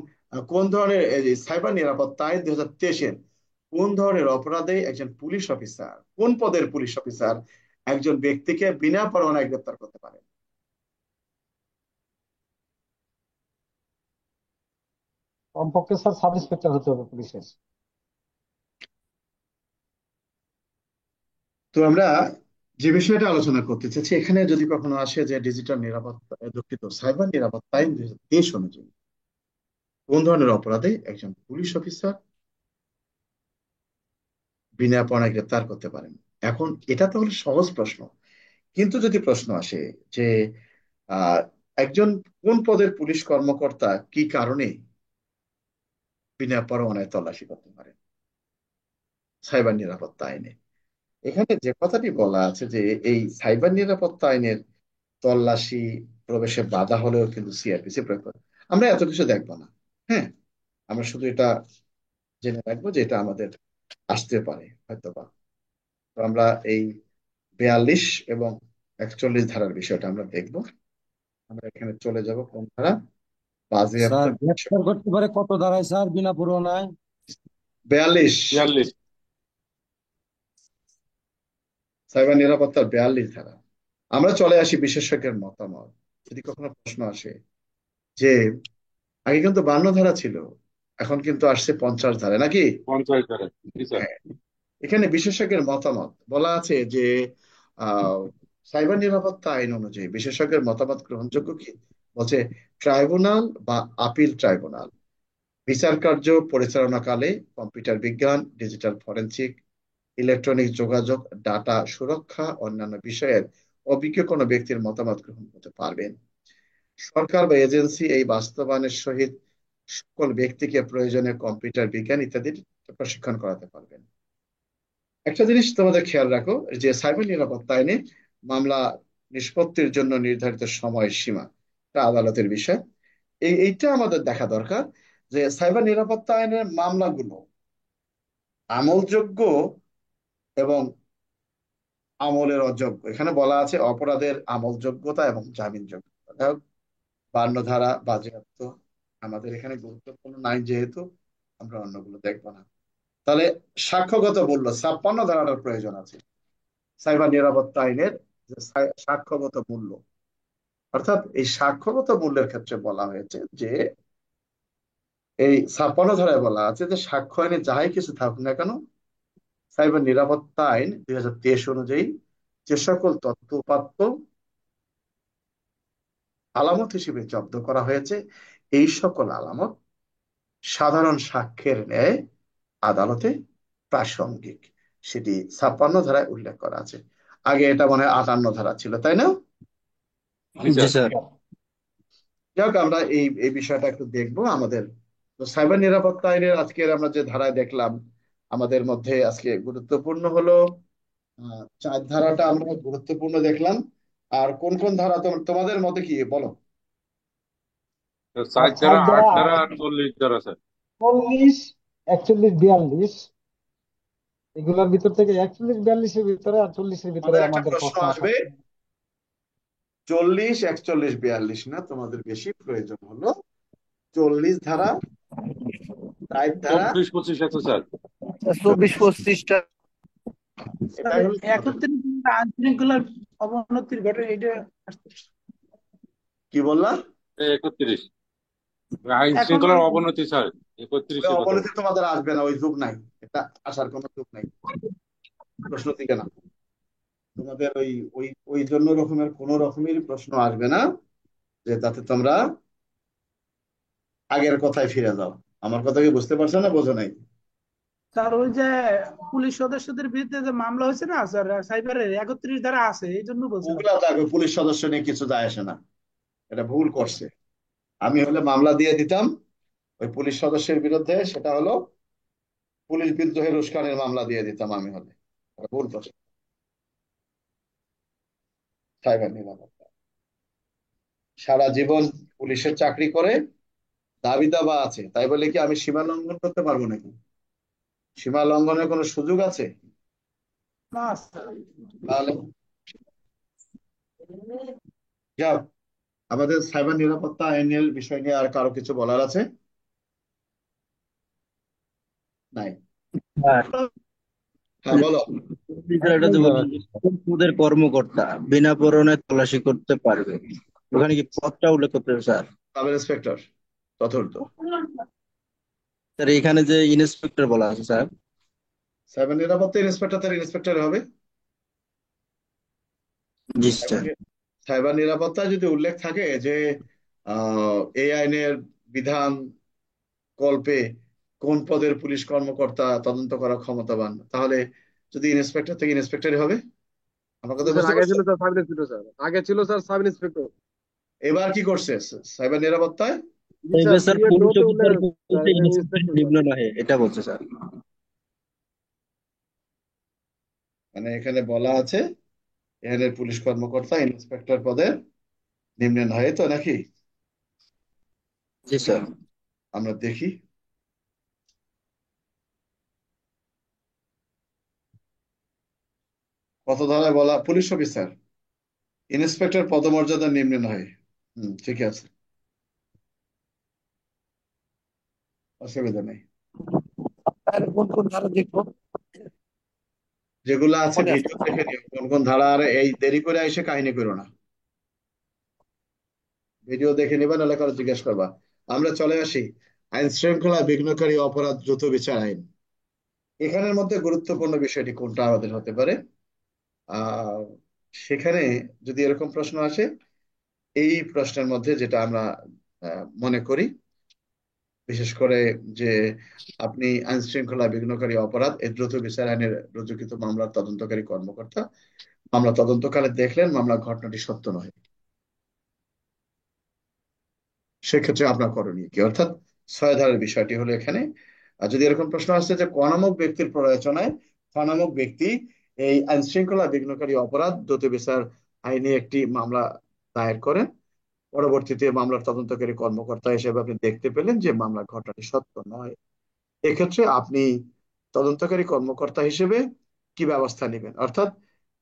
কোন ধরনের এই যে সাইবার নিরাপত্তা আইন 2023-এর কোন ধরনের অপরাধে একজন পুলিশ অফিসার, কোন পদের পুলিশ অফিসার একজন ব্যক্তিকে বিনা পরোয়ানায় গ্রেপ্তার করতে পারেন? কমপক্ষে স্যার সাব ইন্সপেক্টর হতে হবে পুলিশের। তো আমরা যে বিষয়টা আলোচনা করতে চাচ্ছি, এখানে যদি কখনো আসে যে ডিজিটাল নিরাপত্তা, দুঃখিত, সাইবার নিরাপত্তা আইন 2023 অনুযায়ী কোন ধরনের অপরাধে একজন পুলিশ অফিসার বিনা পরোয়ানায় গ্রেপ্তার করতে পারেন। এখন এটা তো হলো সহজ প্রশ্ন, কিন্তু যদি প্রশ্ন আসে যে আহ একজন কোন পদের পুলিশ কর্মকর্তা কি কারণে বিনা পরোয়ানায় তল্লাশি করতে পারেন সাইবার নিরাপত্তা আইনে, এখানে যে কথাটি বলা আছে যে এই সাইবার নিরাপত্তা আইনের তল্লাশি প্রবেশে বাধা হলেও কিন্তু সিআরপিসি প্রয়োগ করে। আমরা এত কিছু দেখবো না, হ্যাঁ, আমরা শুধু এটা জেনে রাখবো যে এটা আমাদের আসতে পারে হয়তোবা। তো আমরা এই 42 এবং 41 ধারার বিষয়টা আমরা দেখবো। আমরা এখানে চলে যাব কোন ধারা, বাজেয়াপ্ত স্যার গ্রেপ্তার করতে পারে কত ধারায় স্যার বিনা পরোয়ানায়? 42, 42। সাইবার নিরাপত্তার 42 ধারা। আমরা চলে আসি বিশেষজ্ঞের মতামত। যদি কখনো প্রশ্ন আসে যে আগে কিন্তু 52 ধারা ছিল, এখন কিন্তু আসছে 50 ধারা নাকি, 50 ধারা। জি স্যার। হ্যাঁ, এখানে বিশেষজ্ঞের মতামত বলা আছে যে আহ সাইবার নিরাপত্তা আইন অনুযায়ী বিশেষজ্ঞের মতামত গ্রহণযোগ্য কি, বলছে ট্রাইব্যুনাল বা আপিল ট্রাইব্যুনাল বিচার কার্য পরিচালনাকালে কম্পিউটার বিজ্ঞান, ডিজিটাল ফরেনসিক, ইলেকট্রনিক যোগাযোগ, ডাটা সুরক্ষা অন্যান্য বিষয়ের অভিজ্ঞ কোনো ব্যক্তির মতামত গ্রহণ করতে পারবেন। সরকার বা এজেন্সি এই বাস্তবায়নের সহিত সকল ব্যক্তিকে প্রয়োজনে কম্পিউটার বিজ্ঞান ইত্যাদির প্রশিক্ষণ করাতে পারবেন। একটা জিনিস তোমাদের খেয়াল রাখো যে সাইবার নিরাপত্তা আইনে মামলা নিষ্পত্তির জন্য নির্ধারিত সময় সীমা, এটা আদালতের বিষয়। এইটা আমাদের দেখা দরকার যে সাইবার নিরাপত্তা আইনের মামলাগুলো আমলযোগ্য এবং আমলের অযোগ্য। এখানে বলা আছে অপরাধের আমলযোগ্যতা এবং জামিনযোগ্যতা। যাই হোক, 52 ধারা বাজেয়াপ্ত আমাদের এখানে গুরুত্বপূর্ণ নাই, যেহেতু আমরা অন্যগুলো দেখবো না। তাহলে সাক্ষ্যগত মূল্য 56 ধারাটার প্রয়োজন আছে সাইবার নিরাপত্তা আইনের, যে সাক্ষ্যগত মূল্য। অর্থাৎ এই সাক্ষ্যগত মূল্যের ক্ষেত্রে বলা হয়েছে যে এই 56 ধারায় বলা আছে যে সাক্ষ্য আইনে যাহাই কিছু থাকুক না কেন, সাইবার নিরাপত্তা আইন 2023 অনুযায়ী যে সকল তথ্য উপাত্ত আলামত হিসেবে জব্দ করা হয়েছে, এই সকল আলামত সাধারণ সাক্ষ্যের ন্যায় আদালতে প্রাসঙ্গিক, সেটি 56 ধারায় উল্লেখ করা আছে। আগে এটা মনে হয় 58 ধারা ছিল, তাই না? জি জি স্যার। স্যার। যাই হোক, আমরা এই এই বিষয়টা একটু দেখবো আমাদের। তো সাইবার নিরাপত্তা আইনের আজকের আমরা যে ধারায় দেখলাম, আমাদের মধ্যে আজকে গুরুত্বপূর্ণ হলো 4 ধারাটা আমরা গুরুত্বপূর্ণ দেখলাম। আর কোন কোন ধারা তোমাদের মতে কি বলো? 7 ধারা, 60 8 ধারা, ধারা আর 40 ধারা স্যার। 40, 41, 42 এগুলোর ভিতর থেকে 41, 42-এর ভিতরে আর 40-এর ভিতরে আমাদের একটা আমাদের প্রশ্ন প্রশ্ন আসবে, 40, 41, 42 না, তোমাদের বেশি প্রয়োজন হলো 40 ধারা, 60 ধারা। 24, 25 আছে স্যার। 24-25টা। স্যার এটাই হলো তোমাদের। 71 আইন শৃঙ্খলার অবনতির ঘটনা এটা আসতেছে। কি বললাম? 31 আইন এখন শৃঙ্খলার ওই অবনতি স্যার। ওই 31-এর কথা অবনতি বলছি। তোমাদের আসবে না, ওই যুগ নাই, এটা আসার কোনো যুগ নাই, প্রশ্ন দিকে না। তোমাদের ওই ওই ওই জন্য রকমের কোনো রকমেরই প্রশ্ন আসবে না যে তাতে তোমরা আগের কথায় ফিরে যাও। আমার কথা কি বুঝতে পারছো না, বোঝো নাই? স্যার ওই যে পুলিশ সদস্যদের বিরুদ্ধে যে মামলা হয়েছে না স্যার, সাইবারের 31 ধারা আছে, এই জন্য বলছিলাম। ওগুলা দেখো, পুলিশ সদস্য নিয়ে কিছু যায় আসে না, এটা ভুল করছে। আমি হলে মামলা দিয়ে দিতাম, ওই পুলিশ সদস্যের বিরুদ্ধে, সেটা হলো পুলিশ বিদ্রোহের উস্কানির মামলা দিয়ে দিতাম আমি হলে। এটা ভুল প্রশ্ন। সাইবার নিরাপত্তা, সারা জীবন পুলিশের চাকরি করে দাবি দাবা আছে, তাই বলে কি আমি সীমা লঙ্ঘন করতে পারবো নাকি? সীমা লঙ্ঘনের কোনো সুযোগ আছে? না স্যার। তাহলে যাও, আমাদের সাইবার নিরাপত্তা আইনের বিষয় নিয়ে আর কারো কিছু বলার আছে? নাই? হ্যাঁ, হ্যাঁ, বলো। বিষয়টা তো বললাম যে সকল পদের কর্মকর্তা বিনা পরোয়ানায় তল্লাশি করতে পারবে, ওখানে কি পদটা উল্লেখ করতে হবে স্যার? সাব ইন্সপেক্টর, চতুর্থ। স্যার এখানে যে ইন্সপেক্টর বলা আছে স্যার। সাইবার নিরাপত্তা ইন্সপেক্টর তার ইন্সপেক্টর হবে। জি সাইবার স্যার। নি- সাইবার নিরাপত্তায় যদি উল্লেখ থাকে যে এই আইনের বিধান কল্পে কোন পদের পুলিশ কর্মকর্তা তদন্ত করার ক্ষমতাবান, তাহলে যদি ইন্সপেক্টর থেকে ইন্সপেক্টরই হবে। আমার কথা স্যার বুঝতে আগে পারছো? ছিল স্যার সাব ইন্সপেক্টর, স্যার আগে ছিল স্যার সাব ইন্সপেক্টর। এবার কি করছে সাইবার নিরাপত্তায়? জি স্যার, এবার স্যার বিএড পুলিশ তে উল্লেখ অফিসার আছে স্যার, বলতে ইন্সপেক্টর ইন্সপেক্টর স্যার। নিম্ন নহে এটা বলছে স্যার। মানে এখানে বলা আছে এখানে পুলিশ কর্মকর্তা ইন্সপেক্টর পদের নিম্নে নয়, তো নাকি? জি স্যার। আমরা দেখি কত ধারায় বলা, পুলিশ অফিসার ইন্সপেক্টর পদমর্যাদা নিম্নে নয়। ঠিক আছে, অসুবিধা নেই। আর কোন কোন ধারা দেখবো? যেগুলো আছে মনে আছে ভিডিও দেখে নিও কোন কোন ধারা, আর এই দেরি করে এসে কাহিনী করো না। ভিডিও দেখে নিবা, নাহলে কারো জিজ্ঞেস করবা। আমরা চলে আসি আইন শৃঙ্খলা বিঘ্নকারী অপরাধ দ্রুত বিচার আইন। এখানের মধ্যে গুরুত্বপূর্ণ বিষয়টি কোনটা আমাদের হতে পারে? আহ সেখানে যদি এরকম প্রশ্ন আসে, এই প্রশ্নের মধ্যে যেটা আমরা মনে করি বিশেষ করে, যে আপনি আইন শৃঙ্খলা বিঘ্নকারী অপরাধ এই দ্রুত বিচার আইনের রুজুকৃত মামলার তদন্তকারী কর্মকর্তা মামলা তদন্তকালে দেখলেন মামলার ঘটনাটি সত্য নয়, সেক্ষেত্রে আপনার করণীয় কি? অর্থাৎ 6 ধারার বিষয়টি হলো এখানে। আর যদি এরকম প্রশ্ন আসছে যে ক নামক ব্যক্তির প্ররোচনায় খ নামক ব্যক্তি এই আইন শৃঙ্খলা বিঘ্নকারী অপরাধ দ্রুত বিচার আইনে একটি মামলা দায়ের করেন, পরবর্তীতে মামলার তদন্তকারী কর্মকর্তা হিসেবে আপনি দেখতে পেলেন যে মামলার ঘটনাটি সত্য নয়, এক্ষেত্রে আপনি তদন্তকারী কর্মকর্তা হিসেবে কি ব্যবস্থা নেবেন? অর্থাৎ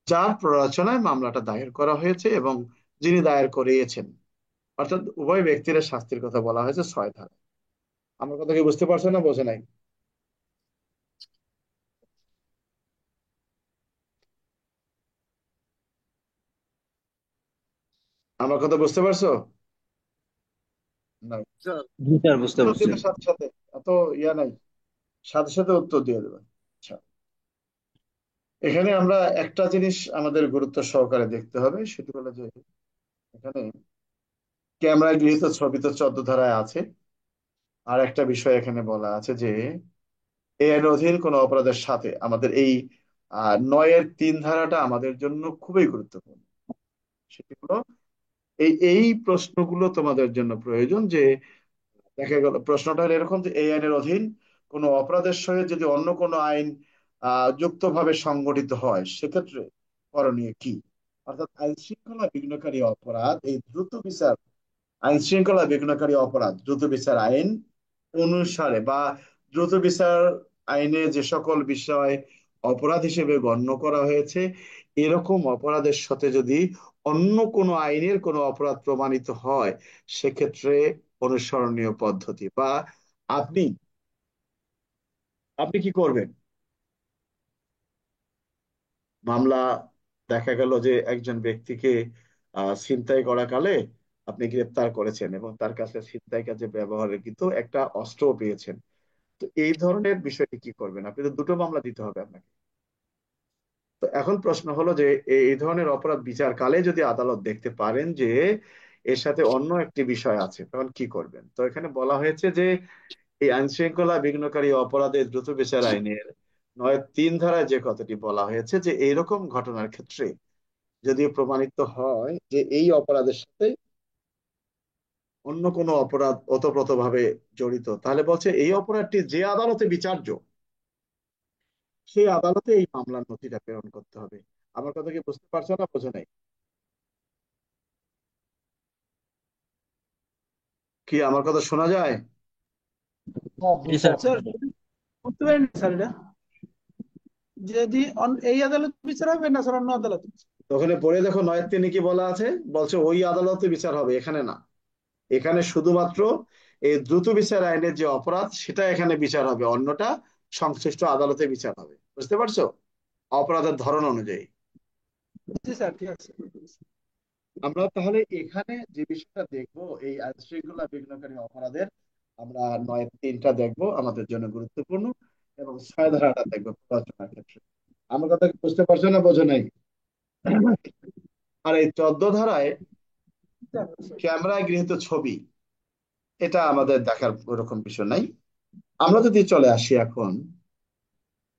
যার প্ররোচনায় মামলাটা দায়ের করা হয়েছে এবং যিনি দায়ের করিয়েছেন, অর্থাৎ উভয় ব্যক্তির শাস্তির কথা বলা হয়েছে 6 ধারা। আমার কথা কি বুঝতে পারছো না বোঝে নাই? আমার কথা বুঝতে পারছো? না? স্যার জি স্যার, বুঝতে উত্তর পারছি। দিবে সাথে সাথে, এত ইয়া নাই, সাথে সাথে উত্তর দিয়ে দেবে। আচ্ছা, এখানে আমরা একটা জিনিস আমাদের গুরুত্ব সহকারে দেখতে হবে, সেটি হলো যে এখানে ক্যামেরায় গৃহীত ছবি তো 14 ধারায় আছে। আর একটা বিষয় এখানে বলা আছে যে এই আইনের অধীন কোনো অপরাধের সাথে আমাদের এই 9-এর 3 ধারাটা আমাদের জন্য খুবই গুরুত্বপূর্ণ। সেটি হলো এই প্রশ্নগুলো তোমাদের জন্য প্রয়োজন, যে দেখা গেল প্রশ্নটা হলো এরকম যে এই আইনের অধীন কোনো অপরাধের সঙ্গে যদি অন্য কোনো আইন যুক্তভাবে সংগঠিত হয় সেক্ষেত্রে করণীয় কি? অর্থাৎ আইন শৃঙ্খলা বিঘ্নকারী অপরাধ এই দ্রুত বিচার আইন শৃঙ্খলা বিঘ্নকারী অপরাধ দ্রুত বিচার আইন অনুসারে বা দ্রুত বিচার আইনে যে সকল বিষয় অপরাধ হিসেবে গণ্য করা হয়েছে, এরকম অপরাধের সাথে যদি অন্য কোনো আইনের কোনো অপরাধ প্রমাণিত হয় সেক্ষেত্রে অনুসরণীয় পদ্ধতি বা আপনি আপনি কি করবেন? মামলা, দেখা গেল যে একজন ব্যক্তিকে ছিনতাই করা কালে আপনি গ্রেপ্তার করেছেন এবং তার কাছে ছিনতাই কাজে ব্যবহারের কিন্তু একটা অস্ত্রও পেয়েছেন। তো এই ধরনের বিষয়টি কি করবেন? আপনি তো দুটো মামলা দিতে হবে আপনাকে। তো এখন প্রশ্ন হলো যে এই ধরনের অপরাধ বিচারকালে যদি আদালত দেখতে পারেন যে এর সাথে অন্য একটি বিষয় আছে, তখন কি করবেন? তো এখানে বলা হয়েছে যে এই আইন শৃঙ্খলা বিঘ্নকারী অপরাধের দ্রুত বিচার আইনের 9-এর 3 ধারায় যে কথাটি বলা হয়েছে যে এইরকম ঘটনার ক্ষেত্রে যদি প্রমাণিত হয় যে এই অপরাধের সাথে অন্য কোনো অপরাধ ওতপ্রোতভাবে জড়িত, তাহলে বলছে এই অপরাধটি যে আদালতে বিচার্য সেই আদালতে এই মামলার নথিটা প্রেরণ করতে হবে। আমার কথা কি বুঝতে পারছো না, বোঝো নাই? কি আমার কথা শোনা যায়? হ্যাঁ জি জি স্যার। স্যার। স্যার বুঝতে পারিনি স্যার এটা যদি এই আদালত বিচার হবে না স্যার অন্য আদালত? তো ওখানে পড়ে দেখো 9-3 কি বলা আছে, বলছে ওই আদালতে বিচার হবে, এখানে না। এখানে শুধুমাত্র এই দ্রুত বিচার আইনের যে অপরাধ সেটা এখানে বিচার হবে, অন্যটা সংশ্লিষ্ট আদালতে বিচার হবে। বুঝতে পারছো? অপরাধের ধরন অনুযায়ী। জি স্যার ঠিক আছে। আমরা তাহলে এখানে যে বিষয়টা দেখবো, এই আইন শৃঙ্খলা বিঘ্নকারী অপরাধের আমরা 9-3টা দেখবো, আমাদের জন্য গুরুত্বপূর্ণ, এবং 6 ধারাটা দেখবো প্ররোচনার ক্ষেত্রে। আমার কথা কি বুঝতে পারছো না, বোঝো নাই? আর এই 14 ধারায় ক্যামেরায় গৃহীত ছবি, এটা আমাদের দেখার ওরকম বিষয় নাই। আমরা যদি চলে আসি এখন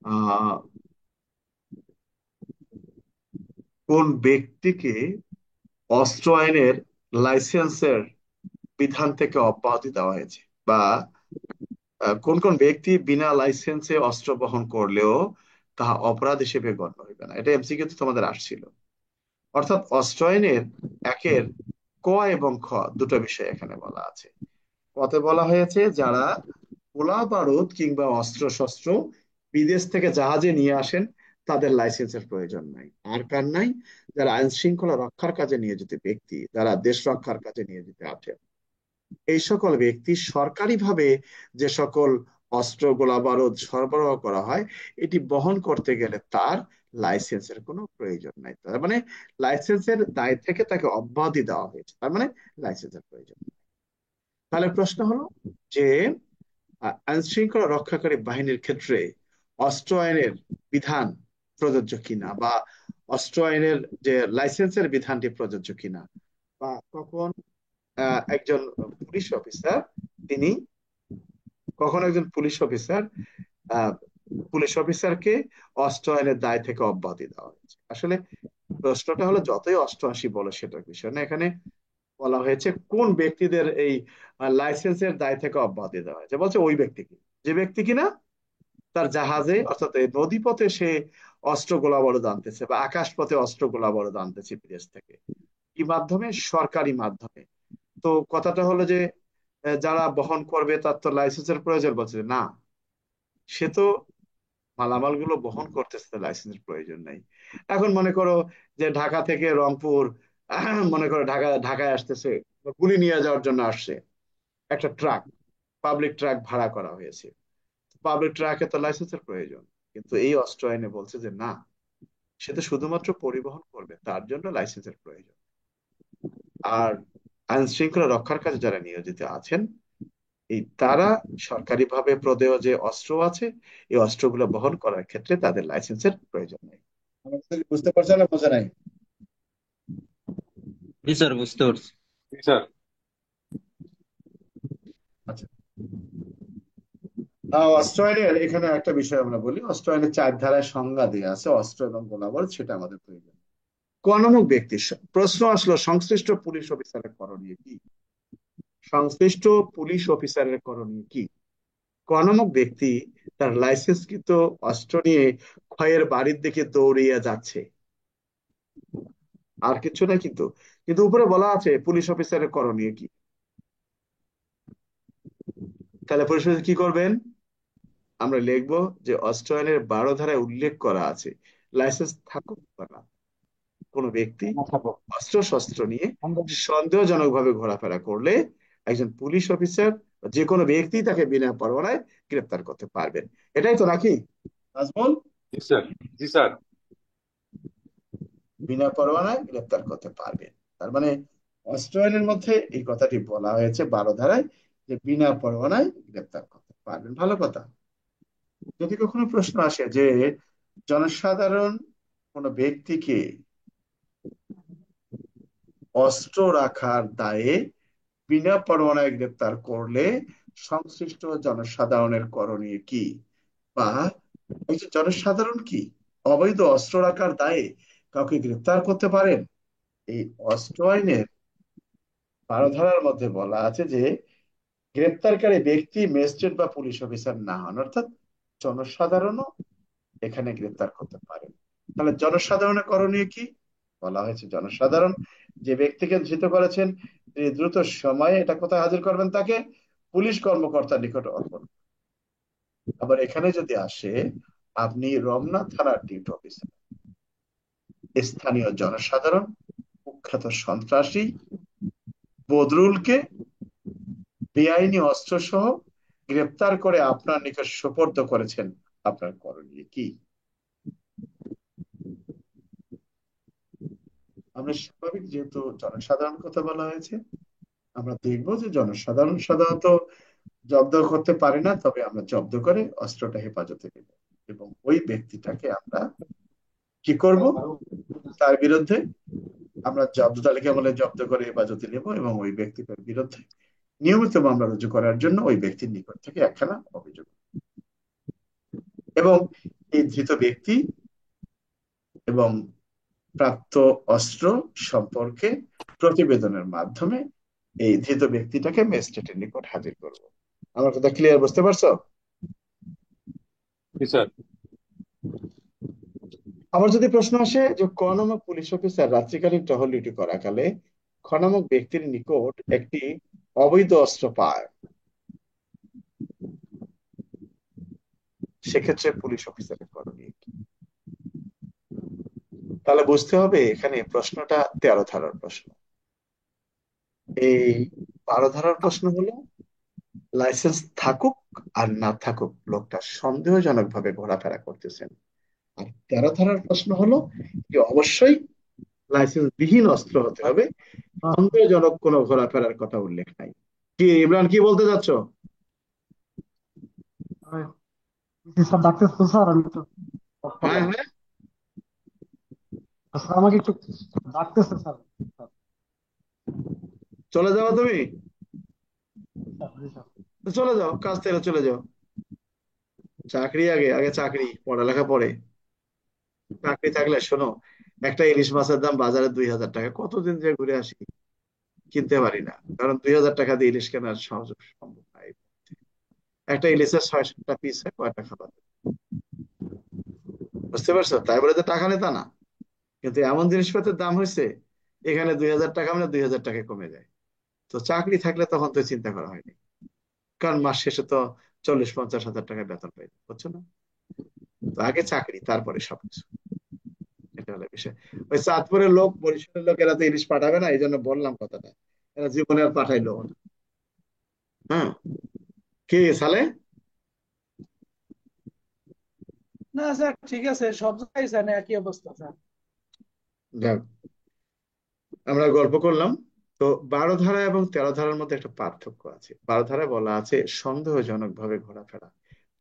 আহ কোন ব্যক্তিকে অস্ত্র আইনের লাইসেন্সের বিধান থেকে অব্যাহতি দেওয়া হয়েছে, বা কোন কোন ব্যক্তি বিনা লাইসেন্সে অস্ত্র বহন করলেও তাহা অপরাধ হিসেবে গণ্য হইবে না, এটা এমসিকিউ তো তোমাদের আসছিল। অর্থাৎ অস্ত্র আইনের 1-এর ক এবং খ দুটো বিষয় এখানে বলা আছে। কতে বলা হয়েছে যারা গোলা বারুদ কিংবা অস্ত্র শস্ত্র বিদেশ থেকে জাহাজে নিয়ে আসেন তাদের লাইসেন্সের প্রয়োজন নাই। আর কার নাই? যারা আইন শৃঙ্খলা রক্ষার কাজে নিয়োজিত ব্যক্তি, যারা দেশ রক্ষার কাজে নিয়োজিত আছেন, এই সকল ব্যক্তি সরকারিভাবে যে সকল অস্ত্র গোলা বারুদ সরবরাহ করা হয় এটি বহন করতে গেলে তার লাইসেন্সের কোনো প্রয়োজন নাই। তার মানে লাইসেন্সের দায় থেকে তাকে অব্যাহতি দেওয়া হয়েছে, তার মানে লাইসেন্সের প্রয়োজন নেই। তাহলে প্রশ্ন হলো যে আইন শৃঙ্খলা রক্ষাকারী বাহিনীর ক্ষেত্রে অস্ত্র আইনের বিধান প্রযোজ্য কিনা, বা অস্ত্র আইনের যে লাইসেন্সের বিধানটি প্রযোজ্য কিনা, বা কখন একজন পুলিশ অফিসার তিনি কখন একজন পুলিশ অফিসার আহ পুলিশ অফিসারকে অস্ত্র আইনের দায় থেকে অব্যাহতি দেওয়া হয়েছে। আসলে প্রশ্নটা হলো যতই অষ্টআশি বলে সেটার বিষয় না, এখানে বলা হয়েছে কোন ব্যক্তিদের এই লাইসেন্সের দায় থেকে অব্যাহতি দেওয়া হয়েছে। বলছে ওই ব্যক্তিকে, যে ব্যক্তি কিনা তার জাহাজে অর্থাৎ এই নদীপথে সে অস্ত্র গোলাবারুদ আনতেছে, বা আকাশ পথে অস্ত্র গোলাবারুদ আনতেছে বিদেশ থেকে, কি মাধ্যমে? সরকারি মাধ্যমে। তো কথাটা হলো যে যারা বহন করবে তার তো লাইসেন্সের প্রয়োজন, বলছে যে না, সে তো মালামাল গুলো বহন করতেছে, লাইসেন্সের প্রয়োজন নাই। এখন মনে করো যে ঢাকা থেকে রংপুর মনে করো ঢাকায় আসতেছে, বা গুলি নিয়ে যাওয়ার জন্য আসছে একটা ট্রাক, পাবলিক ট্রাক ভাড়া করা হয়েছে, পাবলিক ট্রাকে তো লাইসেন্সের প্রয়োজন। কিন্তু এই অস্ত্র আইনে বলছে যে না, সে তো শুধুমাত্র পরিবহন করবে, তার জন্য লাইসেন্সের প্রয়োজন। আর আইন শৃঙ্খলা রক্ষার কাজে যারা নিয়োজিত আছেন এই তারা সরকারিভাবে প্রদেয় যে অস্ত্র আছে এই অস্ত্রগুলো বহন করার ক্ষেত্রে তাদের লাইসেন্সের প্রয়োজন নেই। আমার কথা কি বুঝতে পারছো না, বোঝা নাই? জি স্যার, বুঝতে পারছি। জি স্যার। আচ্ছা, অস্ত্র আইনের এখানে একটা বিষয় আমরা বলি, অস্ত্র আইনের 4 ধারায় সংজ্ঞা দেওয়া আছে অস্ত্র এবং গোলাবারুদ, সেটা আমাদের প্রয়োজন। কর্মমুখ ব্যক্তি, প্রশ্ন আসলো সংশ্লিষ্ট পুলিশ অফিসারের করণীয় কি? সংশ্লিষ্ট পুলিশ অফিসারের করণীয় কি? কর্মমুখ ব্যক্তি তার লাইসেন্সকৃত অস্ত্র নিয়ে ক্ষয়ের বাড়ির দিকে দৌড়িয়ে যাচ্ছে, আর কিছু না। কিন্তু কিন্তু উপরে বলা আছে পুলিশ অফিসারের করণীয় কি। তাহলে পুলিশ অফিসার কি করবেন? আমরা লিখবো যে অস্ত্র আইনের 12 ধারায় উল্লেখ করা আছে লাইসেন্স থাকুক বা না, কোনো ব্যক্তি না থাকুক। অস্ত্র শস্ত্র নিয়ে আমরা সন্দেহজনক ভাবে ঘোরাফেরা করলে একজন পুলিশ অফিসার বা যে কোনো ব্যক্তি তাকে বিনা পরোয়ানায় গ্রেপ্তার করতে পারবেন। এটাই তো নাকি নাজমুল? জি স্যার। জি স্যার। বিনা পরোয়ানায় গ্রেপ্তার করতে পারবেন, তার মানে অস্ত্র আইনের মধ্যে এই কথাটি বলা হয়েছে 12 ধারায়, যে বিনা পরোয়ানায় গ্রেপ্তার করতে পারবেন। ভালো কথা। যদি কখনো প্রশ্ন আসে যে জনসাধারণ কোনো ব্যক্তিকে অস্ত্র রাখার দায়ে বিনা পরোয়ানায় গ্রেপ্তার করলে সংশ্লিষ্ট জনসাধারণের করণীয় কি, বা একজন জনসাধারণ কি অবৈধ অস্ত্র রাখার দায়ে কাউকে গ্রেপ্তার করতে পারেন? এই অস্ত্র আইনের ধারার মধ্যে বলা আছে যে গ্রেপ্তারকারী ব্যক্তি ম্যাজিস্ট্রেট বা পুলিশ অফিসার না হন, অর্থাৎ জনসাধারণও এখানে গ্রেপ্তার করতে পারে। তাহলে জনসাধারণের করণীয় কি? বলা হয়েছে জনসাধারণ যে ব্যক্তিকে ধৃত করেছেন তিনি দ্রুত সময়ে এটা কোথায় হাজির করবেন? তাকে পুলিশ কর্মকর্তার নিকট অর্পণ। আবার এখানে যদি আসে, আপনি রমনা থানার ডিউটি অফিসার, স্থানীয় জনসাধারণ কুখ্যাত সন্ত্রাসী বদরুলকে বেআইনি অস্ত্র সহ গ্রেপ্তার করে আপনার নিকট সোপর্দ করেছেন, আপনার করণীয় কি? আমরা স্বাভাবিক, যেহেতু জনসাধারণ কথা বলা হয়েছে, আমরা দেখবো যে জনসাধারণ সাধারণত জব্দ করতে পারে না, তবে আমরা জব্দ করে অস্ত্রটা হেফাজতে নেব এবং ওই ব্যক্তিটাকে আমরা কি করব? তার বিরুদ্ধে আমরা জব্দ তালিকা বলে জব্দ করে হেফাজতে নেব এবং ওই ব্যক্তিটার বিরুদ্ধে নিয়মিত মামলা রুজু করার জন্য ওই ব্যক্তির নিকট থেকে একখানা অভিযোগ এবং এই ধৃত ব্যক্তি এবং প্রাপ্ত অস্ত্র সম্পর্কে প্রতিবেদনের মাধ্যমে এই ধৃত ব্যক্তিটাকে ম্যাজিস্ট্রেটের নিকট হাজির করব। আমার কথা ক্লিয়ার, বুঝতে পারছো? জি স্যার। আমার যদি প্রশ্ন আসে যে ক নামক পুলিশ অফিসার রাত্রিকালীন টহল ডিউটি করাকালে খ নামক ব্যক্তির নিকট একটি অবৈধ অস্ত্র পায়, সেক্ষেত্রে পুলিশ অফিসারের করণীয় কি? তাহলে বুঝতে হবে এখানে প্রশ্নটা 13 ধারার প্রশ্ন। এই 12 ধারার প্রশ্ন হলো লাইসেন্স থাকুক আর না থাকুক লোকটা সন্দেহজনক ভাবে ঘোরাফেরা করতেছেন। আর 13 ধারার প্রশ্ন হলো যে অবশ্যই লাইসেন্স বিহীন অস্ত্র হতে হবে, সন্দেহজনক কোনো ঘোরাফেরার কথা উল্লেখ নাই। কি ইমরান, কি বলতে চাচ্ছ? স্যার ডাকতেছে তো স্যার, আমি তো হ্যাঁ হ্যাঁ, স্যার আমাকে একটু ডাকতেছে স্যার। স্যার, চলে যাও তুমি, জি স্যার। তো চলে যাও, কাজ থেকে চলে যাও। চাকরি আগে, আগে চাকরি, পড়ালেখা পরে। চাকরি থাকলে শোনো, একটা ইলিশ মাছের দাম বাজারে 2000 টাকা, কতদিন যে ঘুরে আসি, কিনতে পারি না, কারণ 2000 টাকা দিয়ে ইলিশ কেনার সহজ সম্ভব নাই। একটা ইলিশের 6-7টা পিস হয়, কয়টা খাবার? বুঝতে পারছো? তাই বলে যে টাকা নেই তা না, কিন্তু এমন জিনিসপত্রের দাম হয়েছে এখানে 2000 টাকা মানে 2000 টাকা কমে যায়। তো চাকরি থাকলে তখন তো চিন্তা করা হয়নি, কারণ মাস শেষে তো 40-50 হাজার টাকা বেতন পাই, বুঝছো না? তো আগে চাকরি, তারপরে সবকিছু। এটা হলো বিষয়। ওই চাঁদপুরের লোক, বরিশালের লোক, এরা তো ইলিশ পাঠাবে না, এই জন্য বললাম কথাটা। এরা জীবনে আর পাঠাইলো না। হ্যাঁ, কি সালে? না স্যার, ঠিক আছে, সব জায়গায় স্যার একই অবস্থা স্যার। যাক, আমরা গল্প করলাম। তো 12 ধারা এবং 13 ধারার মধ্যে একটা পার্থক্য আছে। 12 ধারায় বলা আছে সন্দেহজনক ভাবে ঘোরাফেরা,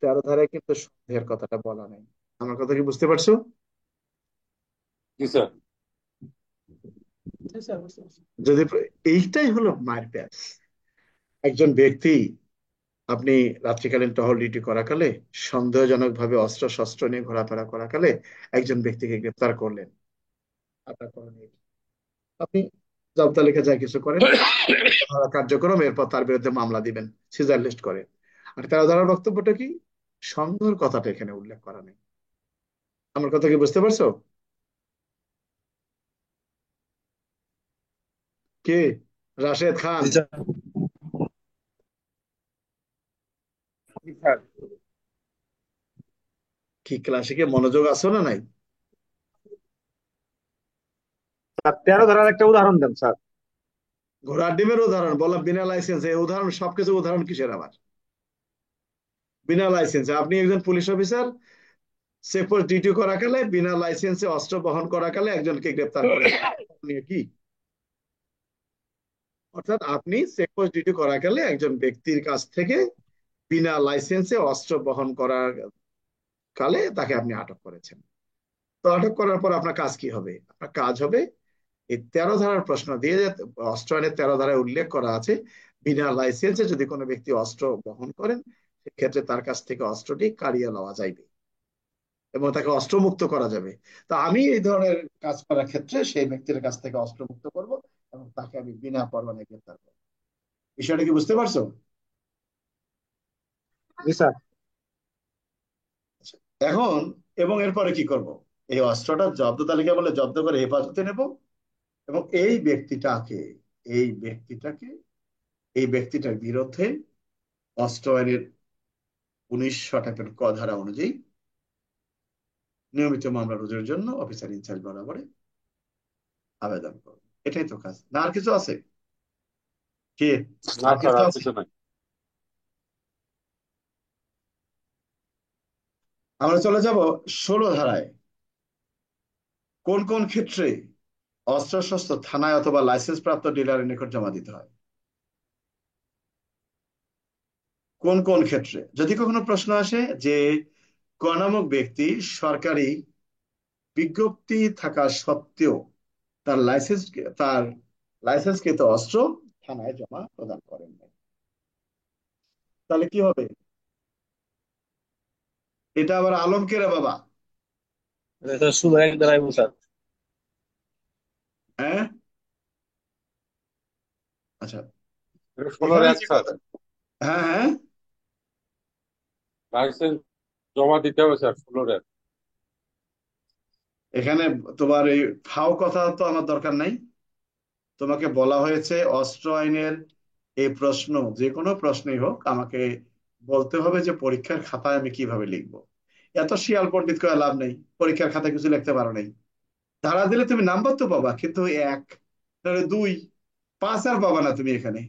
13 ধারায় কিন্তু সন্দেহের কথাটা বলা নাই। আমার কথা কি বুঝতে পারছো? জি স্যার। জি স্যার, বুঝতে পারছি। যদি এইটাই হলো মায়ের প্যাচ। একজন ব্যক্তি, আপনি রাত্রিকালীন টহল ডিউটি করাকালে সন্দেহজনক ভাবে অস্ত্র শস্ত্র নিয়ে ঘোরাফেরা করাকালে একজন ব্যক্তিকে গ্রেপ্তার করলেন, আপনার করণীয় কি? আপনি জবাব তালিকা যা কিছু করেন, কার্যক্রম, এরপর তার বিরুদ্ধে মামলা দিবেন, সিজার লিস্ট করেন। আর তারা ধরার বক্তব্যটা কি? সন্দেহের কথাটা এখানে উল্লেখ করা নেই। আমার কথা কি বুঝতে পারছো? কে? রাশেদ খান, জি স্যার। জি স্যার। কি ক্লাসে কি মনোযোগ আছো না নাই? 13 ধারার একটা উদাহরণ দেন স্যার। ঘোড়ার ডিমের উদাহরণ বললাম, বিনা লাইসেন্সে। এই উদাহরণ, সবকিছু উদাহরণ কিসের আবার? বিনা লাইসেন্সে আপনি একজন পুলিশ অফিসার চেকপোস্ট ডিউটি করাকালে বিনা লাইসেন্সে অস্ত্র বহন করাকালে একজনকে গ্রেপ্তার করেছেন, নিয়ে কি? অর্থাৎ আপনি চেকপোস্ট ডিউটি করাকালে একজন ব্যক্তির কাছ থেকে বিনা লাইসেন্সে অস্ত্র বহন করার কালে তাকে আপনি আটক করেছেন। তো আটক করার পর আপনার কাজ কি হবে? আপনার কাজ হবে এই 13 ধারার প্রশ্ন দিয়ে, যে অস্ত্র আইনের 13 ধারায় উল্লেখ করা আছে বিনা লাইসেন্সে যদি কোনো ব্যক্তি অস্ত্র বহন করেন, সেক্ষেত্রে তার কাছ থেকে অস্ত্রটি কাড়িয়ে লওয়া যাইবে এবং তাকে অস্ত্রমুক্ত করা যাবে। তা আমি এই ধরনের কাজ করার ক্ষেত্রে সেই ব্যক্তির কাছ থেকে অস্ত্রমুক্ত করব এবং তাকে আমি বিনা পরোয়ানায় গ্রেফতার করবো। বিষয়টা কি বুঝতে পারছো? জি স্যার। আচ্ছা, এখন এবং এরপরে কি করব? এই অস্ত্রটা জব্দ তালিকা বলে জব্দ করে হেফাজতে নেব এবং এই ব্যক্তিটাকে এই ব্যক্তিটার বিরুদ্ধে অস্ত্র আইনের 1900 ক ধারা অনুযায়ী নিয়মিত মামলা রুজুর জন্য অফিসার ইনচার্জ বরাবরে আবেদন করব। এটাই তো কাজ, না আর কিছু আছে কি? না আর স্যার, কিছু আর আছে? কিছু নাই। আমরা চলে যাব 16 ধারায়। কোন কোন ক্ষেত্রে অস্ত্রশস্ত্র থানায় অথবা লাইসেন্স প্রাপ্ত ডিলারের নিকট জমা দিতে হয়? কোন কোন ক্ষেত্রে? যদি কখনো প্রশ্ন আসে যে ক নামক ব্যক্তি সরকারি বিজ্ঞপ্তি থাকা সত্ত্বেও তার লাইসেন্সকৃত অস্ত্র থানায় জমা প্রদান করেন নাই, তাহলে কি হবে? এটা আবার আলমকে রে বাবা। এটা শুধু এক দাঁড়াইবো স্যার। হ্যাঁ, আচ্ছা, এটা 16 এখানে এক যে স্যার। কথা, হ্যাঁ হ্যাঁ, লাইসেন্স জমা দিতে হবে স্যার, 16 এক। এখানে তোমার এই ফাও কথা তো আমার দরকার নাই। তোমাকে বলা হয়েছে অস্ত্র আইনের এই প্রশ্ন, যে কোনো প্রশ্নই হোক, আমাকে বলতে হবে যে পরীক্ষার খাতায় আমি কিভাবে লিখবো। এত শিয়াল পণ্ডিত করে লাভ নেই, পরীক্ষার খাতায় কিছু লিখতে পারো নাই। ধারা দিলে তুমি নাম্বার তো পাবা, কিন্তু এক, তাহলে দুই, পাঁচ আর পাবা না তুমি এখানে।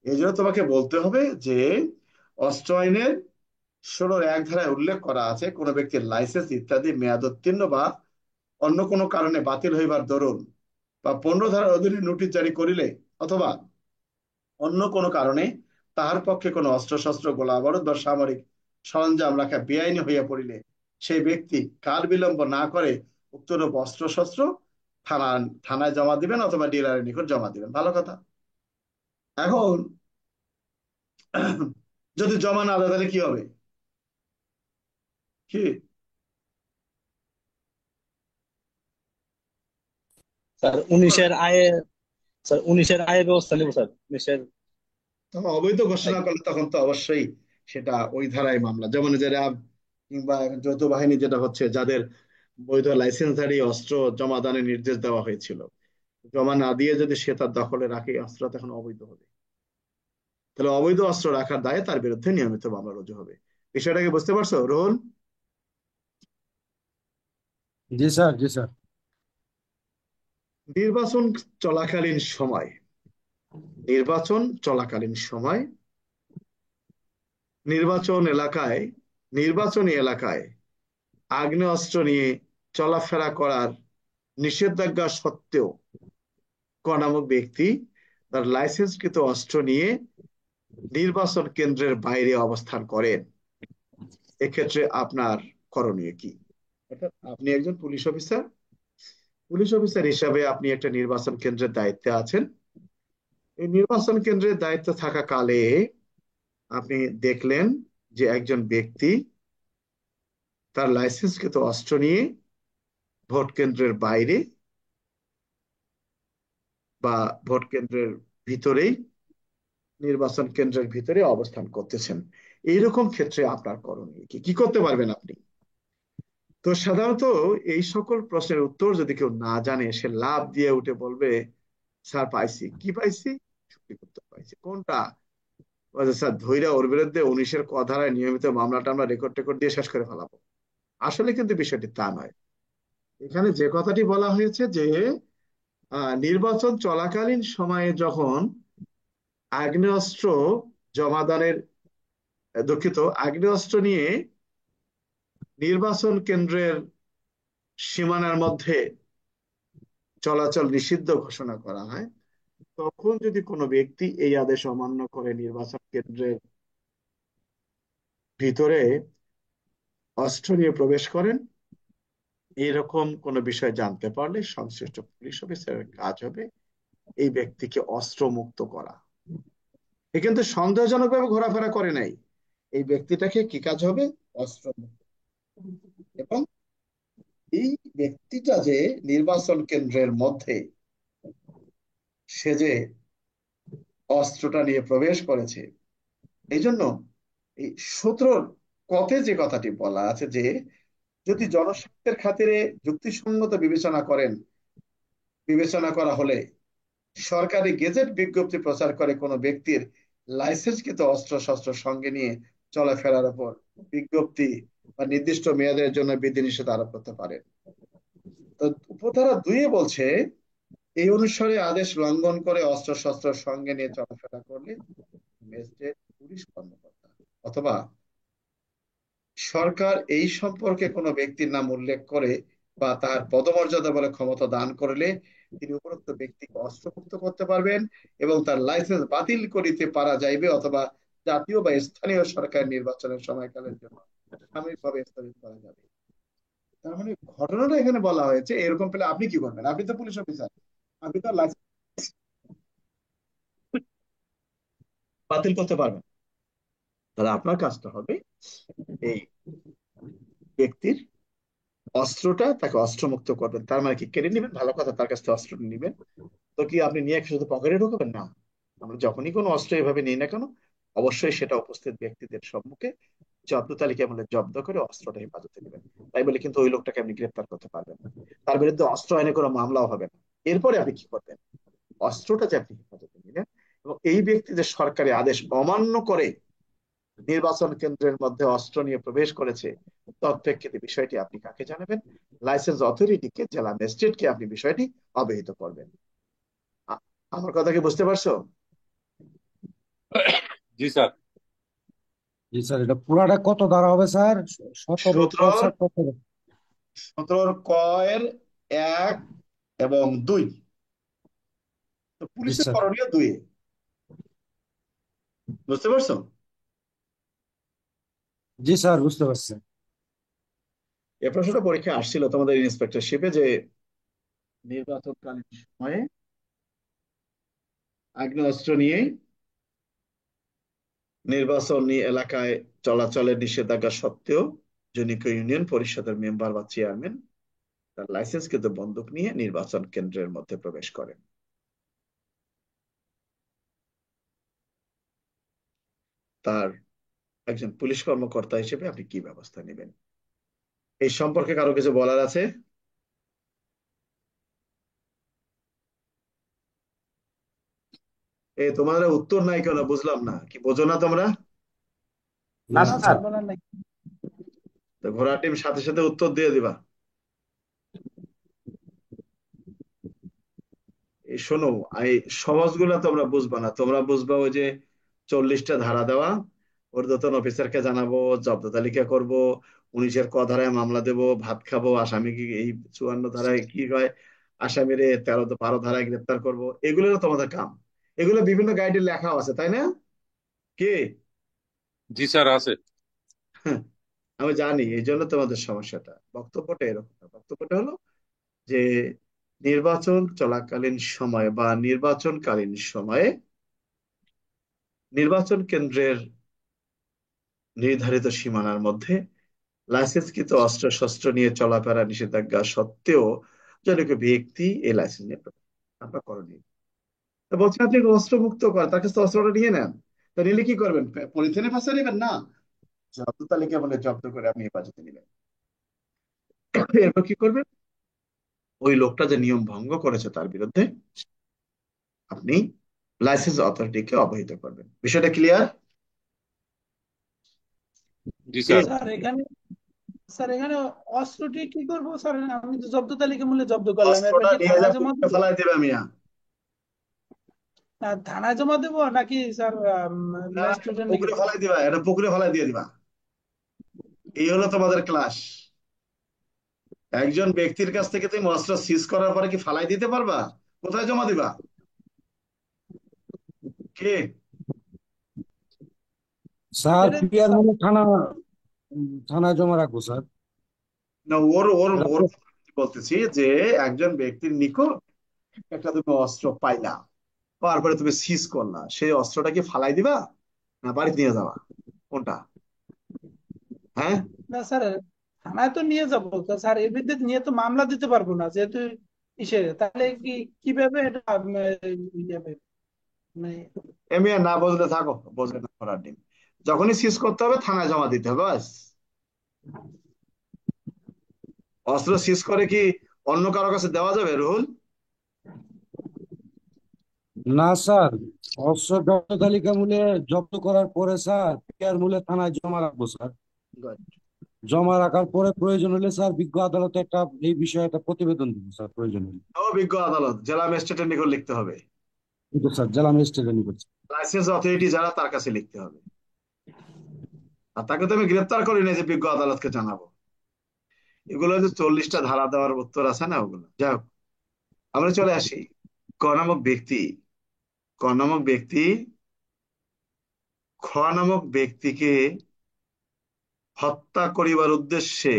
এই জন্য তোমাকে বলতে হবে যে অস্ত্র আইনের 16 ধারায় উল্লেখ করা আছে কোন ব্যক্তির লাইসেন্স ইত্যাদি মেয়াদোত্তীর্ণ বা অন্য কোনো কারণে বাতিল হইবার দরুন বা 15 ধারার অধীনে নোটিশ জারি করিলে অথবা অন্য কোনো কারণে তাহার পক্ষে কোনো অস্ত্রশস্ত্র গোলা বারুদ বা সামরিক সরঞ্জাম রাখা বেআইনি হইয়া পড়িলে সেই ব্যক্তি কাল বিলম্ব না করে উক্তরূপ অস্ত্রশস্ত্র থানায় জমা দিবেন অথবা ডিলারের নিকট জমা দিবেন। ভালো কথা। এখন যদি জমা না দেয় তাহলে কি হবে? কি? স্যার 19-এর আয়ে, স্যার 19-এর আয়ে ব্যবস্থা নেবো স্যার, 19-এর। তখন অবৈধ ঘোষণা করলে তখন তো অবশ্যই সেটা ওই ধারায় মামলা, যেমন যে র্যাব কিংবা যৌথ বাহিনী যেটা হচ্ছে, যাদের বৈধ লাইসেন্সধারী অস্ত্র জমা দানের নির্দেশ দেওয়া হয়েছিল, জমা না দিয়ে যদি সে তার দখলে রাখে, এই অস্ত্র তখন অবৈধ হবে। তাহলে অবৈধ অস্ত্র রাখার দায়ে তার বিরুদ্ধে নিয়মিত মামলা রুজু হবে। বিষয়টাকে বুঝতে পারছো রোহন? জি স্যার, জি স্যার। নির্বাচন চলাকালীন সময় নির্বাচন চলাকালীন সময় নির্বাচন এলাকায় নির্বাচনী এলাকায় আগ্নেয়াস্ত্র নিয়ে চলাফেরা করার নিষেধাজ্ঞা সত্ত্বেও ক নামক ব্যক্তি তার লাইসেন্সকৃত অস্ত্র নিয়ে নির্বাচন কেন্দ্রের বাইরে অবস্থান করেন, এক্ষেত্রে আপনার করণীয় কি? অর্থাৎ আপনি একজন পুলিশ অফিসার হিসাবে আপনি একটা নির্বাচন কেন্দ্রের দায়িত্বে আছেন। এই নির্বাচন কেন্দ্রের দায়িত্ব থাকা কালে আপনি দেখলেন যে একজন ব্যক্তি তার লাইসেন্সকৃত অস্ত্র নিয়ে ভোট কেন্দ্রের বাইরে বা ভোট কেন্দ্রের ভিতরেই, নির্বাচন কেন্দ্রের ভিতরে অবস্থান করতেছেন। এইরকম ক্ষেত্রে আপনার করণীয় কি? কি করতে পারবেন আপনি? তো সাধারণত এই সকল প্রশ্নের উত্তর যদি কেউ না জানে, সে লাভ দিয়ে উঠে বলবে, স্যার পাইছি। কি পাইছি? চুক্তি করতে পাইছি। কোনটা? বলছে, স্যার ধৈর্য ওর বিরুদ্ধে 19-এর ক ধারায় নিয়মিত মামলাটা আমরা রেকর্ড টেকর্ড দিয়ে শেষ করে ফেলাবো। আসলে কিন্তু বিষয়টি তা নয়। এখানে যে কথাটি বলা হয়েছে যে নির্বাচন চলাকালীন সময়ে যখন আগ্নেয়াস্ত্র জমাদানের, দুঃখিত, আগ্নেয়াস্ত্র নিয়ে নির্বাচন কেন্দ্রের সীমানার মধ্যে চলাচল নিষিদ্ধ ঘোষণা করা হয়, তখন যদি কোনো ব্যক্তি এই আদেশ অমান্য করে নির্বাচন কেন্দ্রের ভিতরে অস্ত্র নিয়ে প্রবেশ করেন, এরকম কোনো বিষয় জানতে পারলে সংশ্লিষ্ট পুলিশ অফিসারের কাজ হবে এই ব্যক্তিকে অস্ত্র মুক্ত করা। এ কিন্তু সন্দেহজনকভাবে ঘোরাফেরা করে নাই। এই ব্যক্তিটাকে কি কাজ হবে? অস্ত্র মুক্ত। এবং এই ব্যক্তিটা যে নির্বাচন কেন্দ্রের মধ্যে সে যে অস্ত্রটা নিয়ে প্রবেশ করেছে, এই জন্য এই 17 কতে যে কথাটি বলা আছে যে যদি জনস্বার্থের খাতিরে যুক্তিসঙ্গত বিবেচনা করা হলে সরকারি গেজেট বিজ্ঞপ্তি প্রচার করে কোনো ব্যক্তির লাইসেন্সকৃত অস্ত্র শস্ত্র সঙ্গে নিয়ে চলাফেরার উপর বিজ্ঞপ্তি বা নির্দিষ্ট মেয়াদের জন্য বিধিনিষেধ আরোপ করতে পারেন। তো উপধারা 2 বলছে এই অনুসারে আদেশ লঙ্ঘন করে অস্ত্র শস্ত্র সঙ্গে নিয়ে চলাফেরা করলে ম্যাজিস্ট্রেট, পুলিশ কর্মকর্তা অথবা সরকার এই সম্পর্কে কোনো ব্যক্তির নাম উল্লেখ করে বা তার পদমর্যাদা বলে ক্ষমতা দান করলে তিনি উপরোক্ত ব্যক্তিকে অস্ত্রমুক্ত করতে পারবেন এবং তার লাইসেন্স বাতিল করিতে পারা যাইবে অথবা জাতীয় বা স্থানীয় সরকার নির্বাচনের সময়কালের জন্য সাময়িকভাবে স্থগিত করা যাবে। তার মানে ঘটনাটা এখানে বলা হয়েছে, এরকম পেলে আপনি কি করবেন? আপনি তো পুলিশ অফিসার, আপনি তো লাইসেন্স বাতিল করতে পারবেন। তাহলে আপনার কাজটা হবে এই ব্যক্তির অস্ত্রটা, তাকে অস্ত্রমুক্ত করবেন। তার মানে কি কেড়ে নেবেন? ভালো কথা, তার কাছ থেকে অস্ত্র নিবেন। তো কি আপনি নিয়ে শুধু পকেটে ঢুকবেন? না, আমরা যখনই কোনো অস্ত্র এভাবে নিই না কেন, অবশ্যই সেটা উপস্থিত ব্যক্তিদের সম্মুখে জব্দ তালিকা বলে জব্দ করে অস্ত্রটা হেফাজতে নেবেন। তাই বলে কিন্তু ওই লোকটাকে আপনি গ্রেপ্তার করতে পারবেন না, তার বিরুদ্ধে অস্ত্র আইনে কোনো মামলাও হবে না। এরপরে আপনি কি করবেন? অস্ত্রটা যে আপনি হেফাজতে নিলেন এবং এই ব্যক্তি যে সরকারি আদেশ অমান্য করে নির্বাচন কেন্দ্রের মধ্যে অস্ত্র নিয়ে প্রবেশ করেছে, তৎপ্রেক্ষিতে বিষয়টি আপনি কাকে জানাবেন? লাইসেন্স অথরিটিকে, জেলা ম্যাজিস্ট্রেটকে আপনি বিষয়টি অবহিত করবেন। আ- আমার কথা কি বুঝতে পারছো? জি স্যার। জি স্যার, এটা পুরাটা কত ধারা হবে স্যার? 17 ক 17 স্যার কত? 17 ক এর 1 এবং 2। তো জি পুলিশের স্যার। করণীয় 2। বুঝতে পারছো? জি স্যার, বুঝতে পারছি। এ প্রশ্নটা পরীক্ষায় আসছিল তোমাদের ইন্সপেক্টরশিপে যে নির্বাচনকালীন সময়ে আগ্নেয়াস্ত্র নিয়ে নির্বাচনী এলাকায় চলাচলের নিষেধাজ্ঞা সত্ত্বেও জনৈক ইউনিয়ন পরিষদের মেম্বার বা চেয়ারম্যান তার লাইসেন্সকৃত বন্দুক নিয়ে নির্বাচন কেন্দ্রের মধ্যে প্রবেশ করেন, তার একজন পুলিশ কর্মকর্তা হিসেবে আপনি কি ব্যবস্থা নেবেন? এই সম্পর্কে কারো কিছু বলার আছে? তোমাদের উত্তর নাই কেন বুঝলাম না, কি বোঝো না তোমরা? না না স্যার। স্যার, বলার নাই। তো ঘোড়া টিম সাথে সাথে উত্তর দিয়ে দিবা। এই শোনো, এই সহজগুলা তোমরা বুঝবা না, তোমরা বুঝবা ওই যে 40টা ধারা দেওয়া, ঊর্ধ্বতন অফিসারকে জানাবো, জব্দ তালিকা করব, 19-এর ক ধারায় মামলা দেব, ভাত খাবো, আসামি কি এই 54 ধারায় কি হয়, আসামিরে 13-12 ধারায় গ্রেপ্তার করব, এগুলো তোমাদের কাম। এগুলো বিভিন্ন গাইডে লেখাও আছে, তাই না? কি? জি স্যার আছে। আমি জানি, এই জন্য তোমাদের সমস্যাটা। বক্তব্যটা এরকম না। বক্তব্যটা হলো যে নির্বাচন চলাকালীন সময়ে বা নির্বাচনকালীন সময়ে নির্বাচন কেন্দ্রের নির্ধারিত সীমানার মধ্যে লাইসেন্সকৃত অস্ত্র শস্ত্র নিয়ে চলাফেরা নিষেধাজ্ঞা সত্ত্বেও যদি কেউ ব্যক্তি এই লাইসেন্স নিয়ে প্রবেশ করে, আপনার করণীয় তো বলছে আপনি অস্ত্র মুক্ত করেন, তার কাছে অস্ত্রটা নিয়ে নেন। তো নিলে কি করবেন? পলিথিনে ফাঁসা নেবেন না, জব্দ তালিকা বলে জব্দ করে আপনি হেফাজতে নেবেন। এরপর কি করবেন? ওই লোকটা যে নিয়ম ভঙ্গ করেছে তার বিরুদ্ধে আপনি লাইসেন্স অথরিটিকে অবহিত করবেন। বিষয়টা ক্লিয়ার? জি স্যার। স্যার এখানে অস্ত্রটি কি করবো স্যার? আমি তো জব্দ তালিকা মূল্যে জব্দ করলাম, এরপর অস্ত্রটা কি নিয়ে যা থানায় জমা পুকুরে দেবো? ফেলাই দেবে মিয়া। থানায় জমা দেবো নাকি স্যার না, এটা ম্যাজিস্ট্রেটের নিকট? পুকুরে ফেলাই দিবা, এটা পুকুরে ফেলাই দিয়ে দিবা। এই হলো তোমাদের ক্লাস। একজন ব্যক্তির কাছ থেকে তুমি অস্ত্র সিজ করার পরে কি ফালাই দিতে পারবা? কোথায় জমা দিবা? কে? স্যার, এটা পিয়ার স্যার, মানে থানায় জমা রাখবো স্যার। না, ওর ওর ওর রাখবো। বলতেছি যে একজন ব্যক্তির নিকট একটা তুমি অস্ত্র পাইলা, তারপরে তুমি সিজ করলা, সেই অস্ত্রটা কি ফালাই দিবা না বাড়িতে নিয়ে যাওয়া? কোনটা? হ্যাঁ? না স্যার, থানায় তো নিয়ে যাবো তো স্যার, এর বিরুদ্ধে নিয়ে তো মামলা দিতে পারবো না যেহেতু ইসে, তাহলে কি কিভাবে এটা যাবে মানে? এমিয়া না বুঝলে থাকো, বুঝলে না করার নেই। যখনই সিজ করতে হবে থানায় জমা দিতে হবে ব্যাস। অস্ত্র সিজ করে কি অন্য কারো কাছে দেওয়া যাবে রুহুল? না স্যার, অস্ত্র জব্দ তালিকা মূলে জব্দ করার পরে স্যার পিআর মূলে থানায় জমা রাখবো স্যার। Good. জমা রাখার পরে প্রয়োজন হলে স্যার বিজ্ঞ আদালতে এই বিষয়ে একটা প্রতিবেদন দিব স্যার প্রয়োজন হলে। অভিজ্ঞ আদালত জেলা ম্যাজিস্ট্রেটের নিকট লিখতে হবে, কিন্তু স্যার জেলা ম্যাজিস্ট্রেটের নিকট। লাইসেন্স অথরিটি যারা তার কাছে লিখতে হবে। আর তাকে তো আমি গ্রেপ্তার করি না যে বিজ্ঞ আদালতকে জানাবো। এগুলো যে 40টা ধারা দেওয়ার উত্তর আছে না, ওগুলো যাই হোক। আমরা চলে আসি ক নামক ব্যক্তি। ক নামক ব্যক্তি খ নামক ব্যক্তিকে হত্যা করিবার উদ্দেশ্যে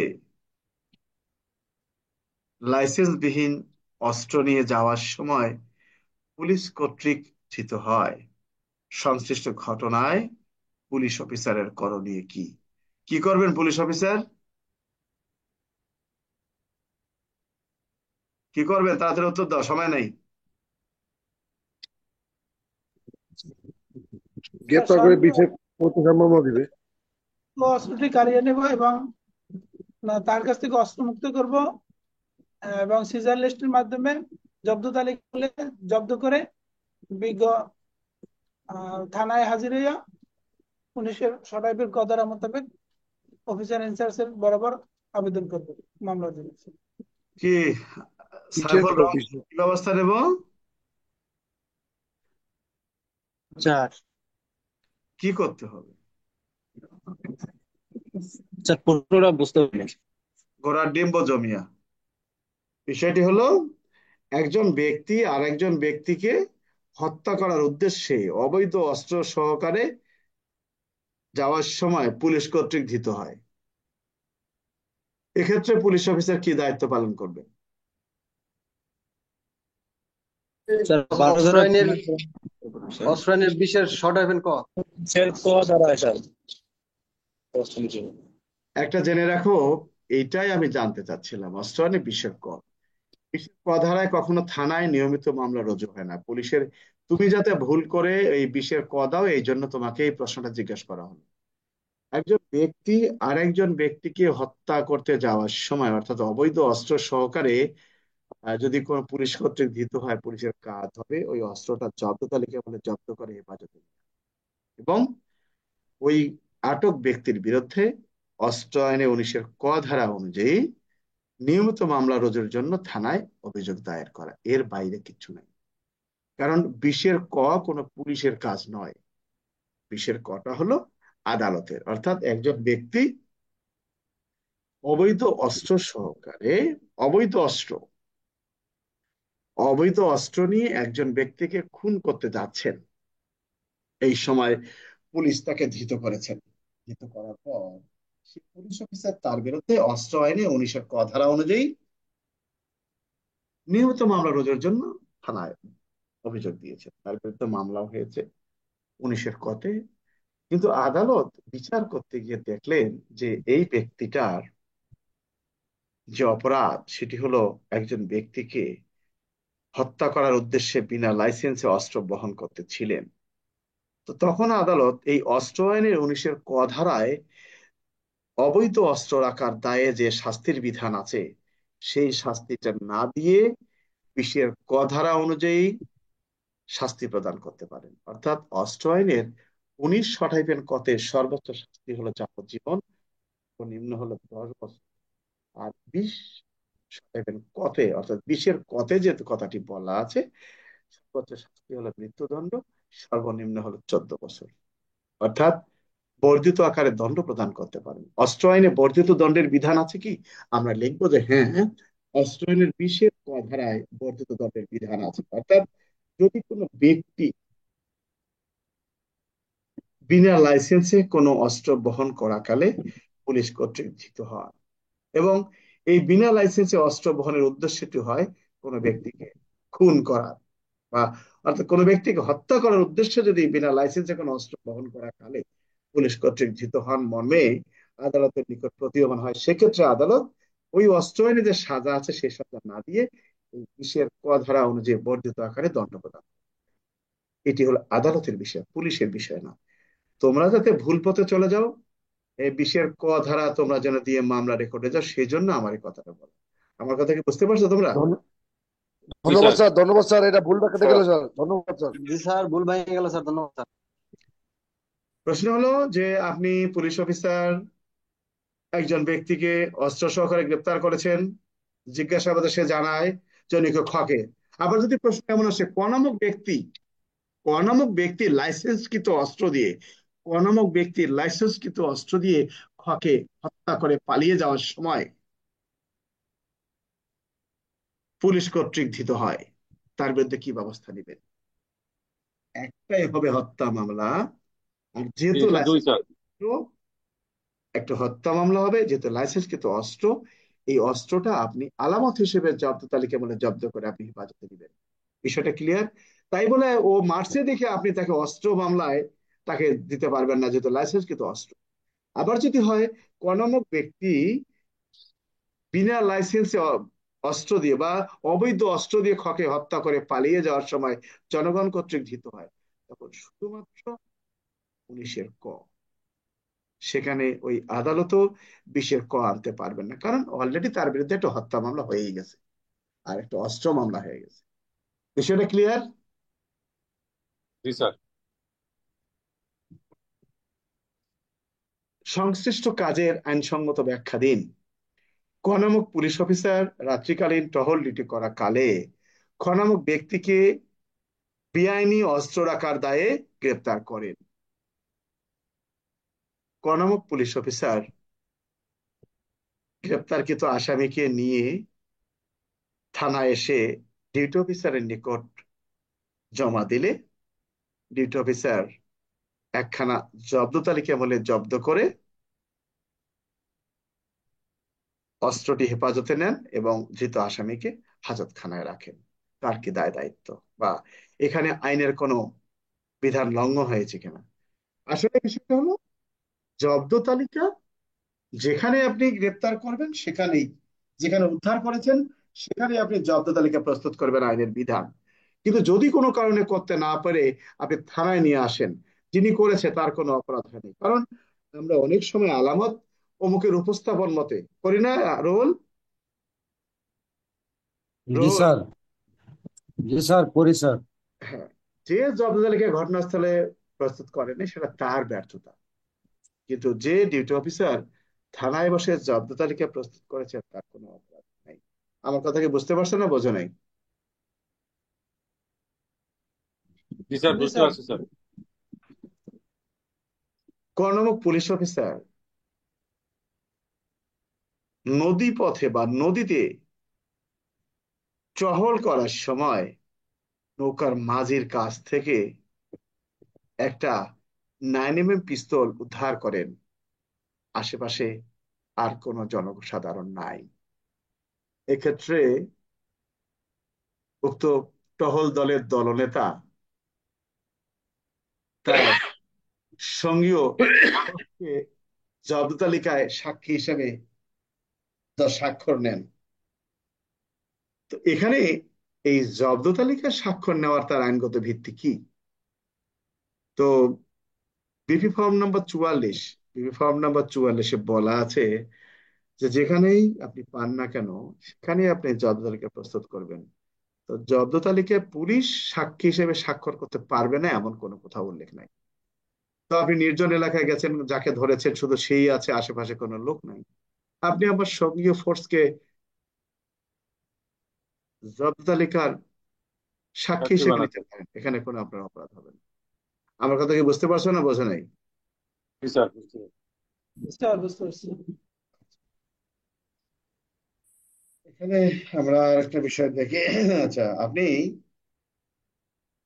লাইসেন্সবিহীন অস্ত্র নিয়ে যাওয়ার সময় পুলিশ কর্তৃক ধৃত হয়। সংশ্লিষ্ট ঘটনায় পুলিশ অফিসারের করণীয় কি? কি করবেন পুলিশ অফিসার? কি করবেন? তাড়াতাড়ি উত্তর দাও, সময় নেই। গ্রেপ্তার করে বিচার প্রতিকার মামলা দিবে। অস্ত্রটি কাড়িয়ে নেব এবং তার কাছ থেকে অস্ত্র মুক্ত করব, এবং সিজার লিস্টের মাধ্যমে জব্দ তালিকা খুলে জব্দ করে বিজ্ঞ থানায় হাজির হইয়া পুলিশের সটাইপের কদারা মোতাবেক অফিসার ইনচার্জের বরাবর আবেদন করবে মামলা দিয়েছে। কি কিসের সাইফুল রহমান, অফিস? কি ব্যবস্থা নেব? স্যার কি করতে হবে? স্যার পুরোটা বুঝতে পারিনি। ঘোড়ার ডিম্ব জমিয়া। বিষয়টি হলো একজন ব্যক্তি আর একজন ব্যক্তিকে হত্যা করার উদ্দেশ্যে অবৈধ অস্ত্র সহকারে যাওয়ার সময় পুলিশ কর্তৃক ধৃত হয়। এক্ষেত্রে পুলিশ অফিসার কি দায়িত্ব পালন করবে? স্যার অস্ত্র আইনের অস্ত্র আইনের বিশেষ শর্ট আইভেন ক। দাঁড়ায় স্যার অস্ত্র নিচে। একটা জেনে রাখো, এইটাই আমি জানতে চাচ্ছিলাম। অস্ত্র আইনে বিশেষ ক, বিশেষ ক ধারায় কখনো থানায় নিয়মিত মামলা রুজু হয় না পুলিশের। তুমি যাতে ভুল করে এই বিশের ক দাও, এই জন্য তোমাকে এই প্রশ্নটা জিজ্ঞেস করা হলো। একজন ব্যক্তি আর একজন ব্যক্তিকে হত্যা করতে যাওয়ার সময় অর্থাৎ অবৈধ অস্ত্র সহকারে যদি কোনো পুলিশ কর্তৃক ধৃত হয়, পুলিশের কাজ হবে ওই অস্ত্রটা জব্দ তালিকা বলে জব্দ করে হেফাজতে নেওয়া। এবং ওই আটক ব্যক্তির বিরুদ্ধে অস্ত্র আইনে 19-এর ক ধারা অনুযায়ী নিয়মিত মামলা রুজুর জন্য থানায় অভিযোগ দায়ের করা, এর বাইরে কিছু নাই। কারণ 20-এর ক কোনো পুলিশের কাজ নয়। 20-এর কটা হলো আদালতের। অর্থাৎ একজন ব্যক্তি অবৈধ অস্ত্র সহকারে অবৈধ অস্ত্র অবৈধ অস্ত্র নিয়ে একজন ব্যক্তিকে খুন করতে যাচ্ছেন, এই সময় পুলিশ তাকে ধৃত করেছেন। ধৃত করার পর সেই পুলিশ অফিসার তার বিরুদ্ধে অস্ত্র আইনে 19-এর ক ধারা অনুযায়ী নিয়মিত মামলা রুজুর জন্য থানায় অভিযোগ দিয়েছে। তার বিরুদ্ধে মামলাও হয়েছে 19-এর কতে। কিন্তু আদালত বিচার করতে গিয়ে দেখলেন যে এই ব্যক্তিটার যে অপরাধ সেটি হলো একজন ব্যক্তিকে হত্যা করার উদ্দেশ্যে বিনা লাইসেন্সে অস্ত্র বহন করতেছিলেন। তো তখন আদালত এই অস্ত্র আইনের 19-এর ক ধারায় অবৈধ অস্ত্র রাখার দায়ে যে শাস্তির বিধান আছে সেই শাস্তিটা না দিয়ে 20-এর ক ধারা অনুযায়ী শাস্তি প্রদান করতে পারেন। অর্থাৎ অস্ত্র আইনের 19 সটাইপেন কতে সর্বোচ্চ শাস্তি হলো যাবজ্জীবন, নিম্ন হলো 10 বছর। আর 20 সটাইপেন কতে অর্থাৎ 20-এর কতে যে কথাটি বলা আছে সর্বোচ্চ শাস্তি হলো মৃত্যুদণ্ড, সর্বনিম্ন হলো 14 বছর। অর্থাৎ বর্ধিত আকারে দণ্ড প্রদান করতে পারেন। অস্ত্র আইনে বর্ধিত দণ্ডের বিধান আছে কি? আমরা লিখবো যে হ্যাঁ, অস্ত্র আইনের 20-এর ক ধারায় বর্ধিত দণ্ডের বিধান আছে। অর্থাৎ যদি কোনো ব্যক্তি বিনা লাইসেন্সে কোনো অস্ত্র বহন করাকালে পুলিশ কর্তৃক ধৃত হয় এবং এই বিনা লাইসেন্সে অস্ত্র বহনের উদ্দেশ্যটি হয় কোনো ব্যক্তিকে খুন করা বা অর্থাৎ কোনো ব্যক্তিকে হত্যা করার উদ্দেশ্যে যদি বিনা লাইসেন্সে কোনো অস্ত্র বহন করাকালে পুলিশ কর্তৃক ধৃত হন মর্মে আদালতের নিকট প্রতীয়মান হয়, সেক্ষেত্রে আদালত ওই অস্ত্র আইনে যে সাজা আছে সেই সাজা না দিয়ে এই 20-এর ক ধারা অনুযায়ী বর্ধিত আকারে দণ্ড প্রদান। এটি হলো আদালতের বিষয়, পুলিশের বিষয় না। তোমরা যাতে ভুল পথে চলে যাও, এই 20-এর ক ধারা তোমরা যেন দিয়ে মামলা রেকর্ডে যাও, সেই জন্য আমার এই কথাটা বলা। আমার কথা কি বুঝতে পারছো তোমরা? জি ধন্যবাদ স্যার। স্যার, ধন্যবাদ স্যার, এটা ভুলটা কেটে গেল স্যার, ধন্যবাদ স্যার। জি স্যার, ভুল ভেঙে গেল স্যার, ধন্যবাদ স্যার। প্রশ্ন হলো যে আপনি পুলিশ অফিসার একজন ব্যক্তিকে অস্ত্র সহকারে গ্রেপ্তার করেছেন, জিজ্ঞাসাবাদে সে জানায় জনৈক খকে। আবার যদি প্রশ্ন এমন আসে ক নামক ব্যক্তি লাইসেন্সকৃত অস্ত্র দিয়ে খকে হত্যা করে পালিয়ে যাওয়ার সময় পুলিশ কর্তৃক ধৃত হয়, তার বিরুদ্ধে কি ব্যবস্থা নেবেন? একটাই হবে হত্যা মামলা। আর যেহেতু দুই স্যার। একটা হত্যা মামলা হবে, যেহেতু লাইসেন্সকৃত অস্ত্র, এই অস্ত্রটা আপনি আলামত হিসেবে জব্দ তালিকা বলে জব্দ করে আপনি হেফাজতে দিবেন। বিষয়টা ক্লিয়ার? তাই বলে ও মারছে দেখে আপনি তাকে অস্ত্র মামলায় তাকে দিতে পারবেন না, যেহেতু লাইসেন্সকৃত অস্ত্র। আবার যদি হয় কোন নামক ব্যক্তি বিনা লাইসেন্সে অস্ত্র দিয়ে বা অবৈধ অস্ত্র দিয়ে খকে হত্যা করে পালিয়ে যাওয়ার সময় জনগণ কর্তৃক ধৃত হয়, তখন শুধুমাত্র 19-এর ক, সেখানে ওই আদালতও 20-এর ক আনতে পারবেন না, কারণ অলরেডি তার বিরুদ্ধে একটা হত্যা মামলা হয়েই গেছে আর একটা অস্ত্র মামলা হয়ে গেছে। বিষয়টা ক্লিয়ার? জি স্যার। সংশ্লিষ্ট কাজের আইনসঙ্গত ব্যাখ্যা দিন। ক নামক পুলিশ অফিসার রাত্রিকালীন টহল ডিউটি করা কালে খ নামক ব্যক্তিকে বেআইনি অস্ত্র রাখার দায়ে গ্রেপ্তার করেন। ক নামক পুলিশ অফিসার গ্রেপ্তারকৃত আসামিকে নিয়ে থানায় এসে ডিউটি অফিসারের নিকট জমা দিলে ডিউটি অফিসার একখানা জব্দ তালিকা বলে জব্দ করে অস্ত্রটি হেফাজতে নেন এবং ধৃত আসামিকে হাজতখানায় রাখেন। তার কি দায় দায়িত্ব বা এখানে আইনের কোনো বিধান লঙ্ঘন হয়েছে কিনা? আসলে বিষয়টা হলো, জব্দ তালিকা যেখানে আপনি গ্রেপ্তার করবেন সেখানেই, যেখানে উদ্ধার করেছেন সেখানে আপনি জব্দ তালিকা প্রস্তুত করবেন, আইনের বিধান। কিন্তু যদি কোনো কারণে করতে না পারে আপনি থানায় নিয়ে আসেন, যিনি করেছে তার কোনো অপরাধ হয়নি। কারণ আমরা অনেক সময় আলামত অমুকের উপস্থাপন মতে করি না, রোল জি রোল স্যার, জি স্যার, করি স্যার। হ্যাঁ, যে জব্দ তালিকা ঘটনাস্থলে প্রস্তুত করেনি সেটা তার ব্যর্থতা, কিন্তু যে ডিউটি অফিসার থানায় বসে জব্দ তালিকা প্রস্তুত করেছে তার কোনো অপরাধ নাই। আমার কথা কি বুঝতে পারছো না, বোঝো নাই? জি স্যার, জি বুঝতে স্যার। পারছি স্যার। ক নামক পুলিশ অফিসার নদী পথে বা নদীতে টহল করার সময় নৌকার মাঝির কাছ থেকে একটা 9mm পিস্তল উদ্ধার করেন, আশেপাশে আর কোনো জনসাধারণ নাই। এক্ষেত্রে উক্ত টহল দলের দলনেতা তার সঙ্গীয় জব্দ তালিকায় সাক্ষী হিসেবে স্বাক্ষর নেন। তো এখানে এই জব্দ তালিকায় স্বাক্ষর নেওয়ার তার আইনগত ভিত্তি কি? তো বিপি ফর্ম নাম্বার 44-এ বলা আছে যে যেখানেই আপনি পান না কেন সেখানেই আপনি জব্দ তালিকা প্রস্তুত করবেন। তো জব্দ তালিকায় পুলিশ সাক্ষী হিসেবে স্বাক্ষর করতে পারবে না এমন কোনো কোথাও উল্লেখ নাই। তো আপনি নির্জন এলাকায় গেছেন, যাকে ধরেছেন শুধু সেই আছে, আশেপাশে কোনো লোক নাই, আপনি আবার সঙ্গীয় ফোর্সকে জব্দ তালিকার সাক্ষী সাক্ষী হিসেবে নিতে বানাচ্ছে। পারেন, এখানে কোনো আপনার অপরাধ হবে না। আমার কথা কি বুঝতে পারছো না, বোঝো নাই? জি স্যার, বুঝতে পারছি। স্যার, বুঝতে পারছি। এখানে আমরা একটা বিষয় দেখি। আচ্ছা, আপনি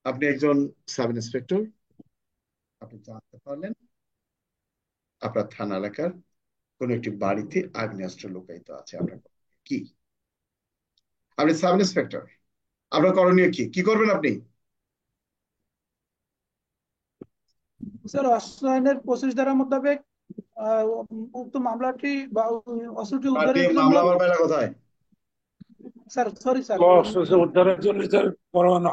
আপনি একজন সাব ইন্সপেক্টর, আপনি জানতে পারলেন আপনার থানা এলাকার কোন একটি বাড়িতে আগ্নেয়াস্ত্র লুকায়িত আছে। আপনার কি? আপনি সাব ইন্সপেক্টর, আপনার করণীয় কি, কি করবেন আপনি? স্যার, অস্ত্র আইনের 25 ধারা মোতাবেক উক্ত মামলাটি বা অস্ত্রটি পার্টি উদ্ধারের জন্য। মামলা আবার পেলা কোথায়? স্যার সরি স্যার, অস্ত্র উদ্ধারের জন্য স্যার পরোয়ানা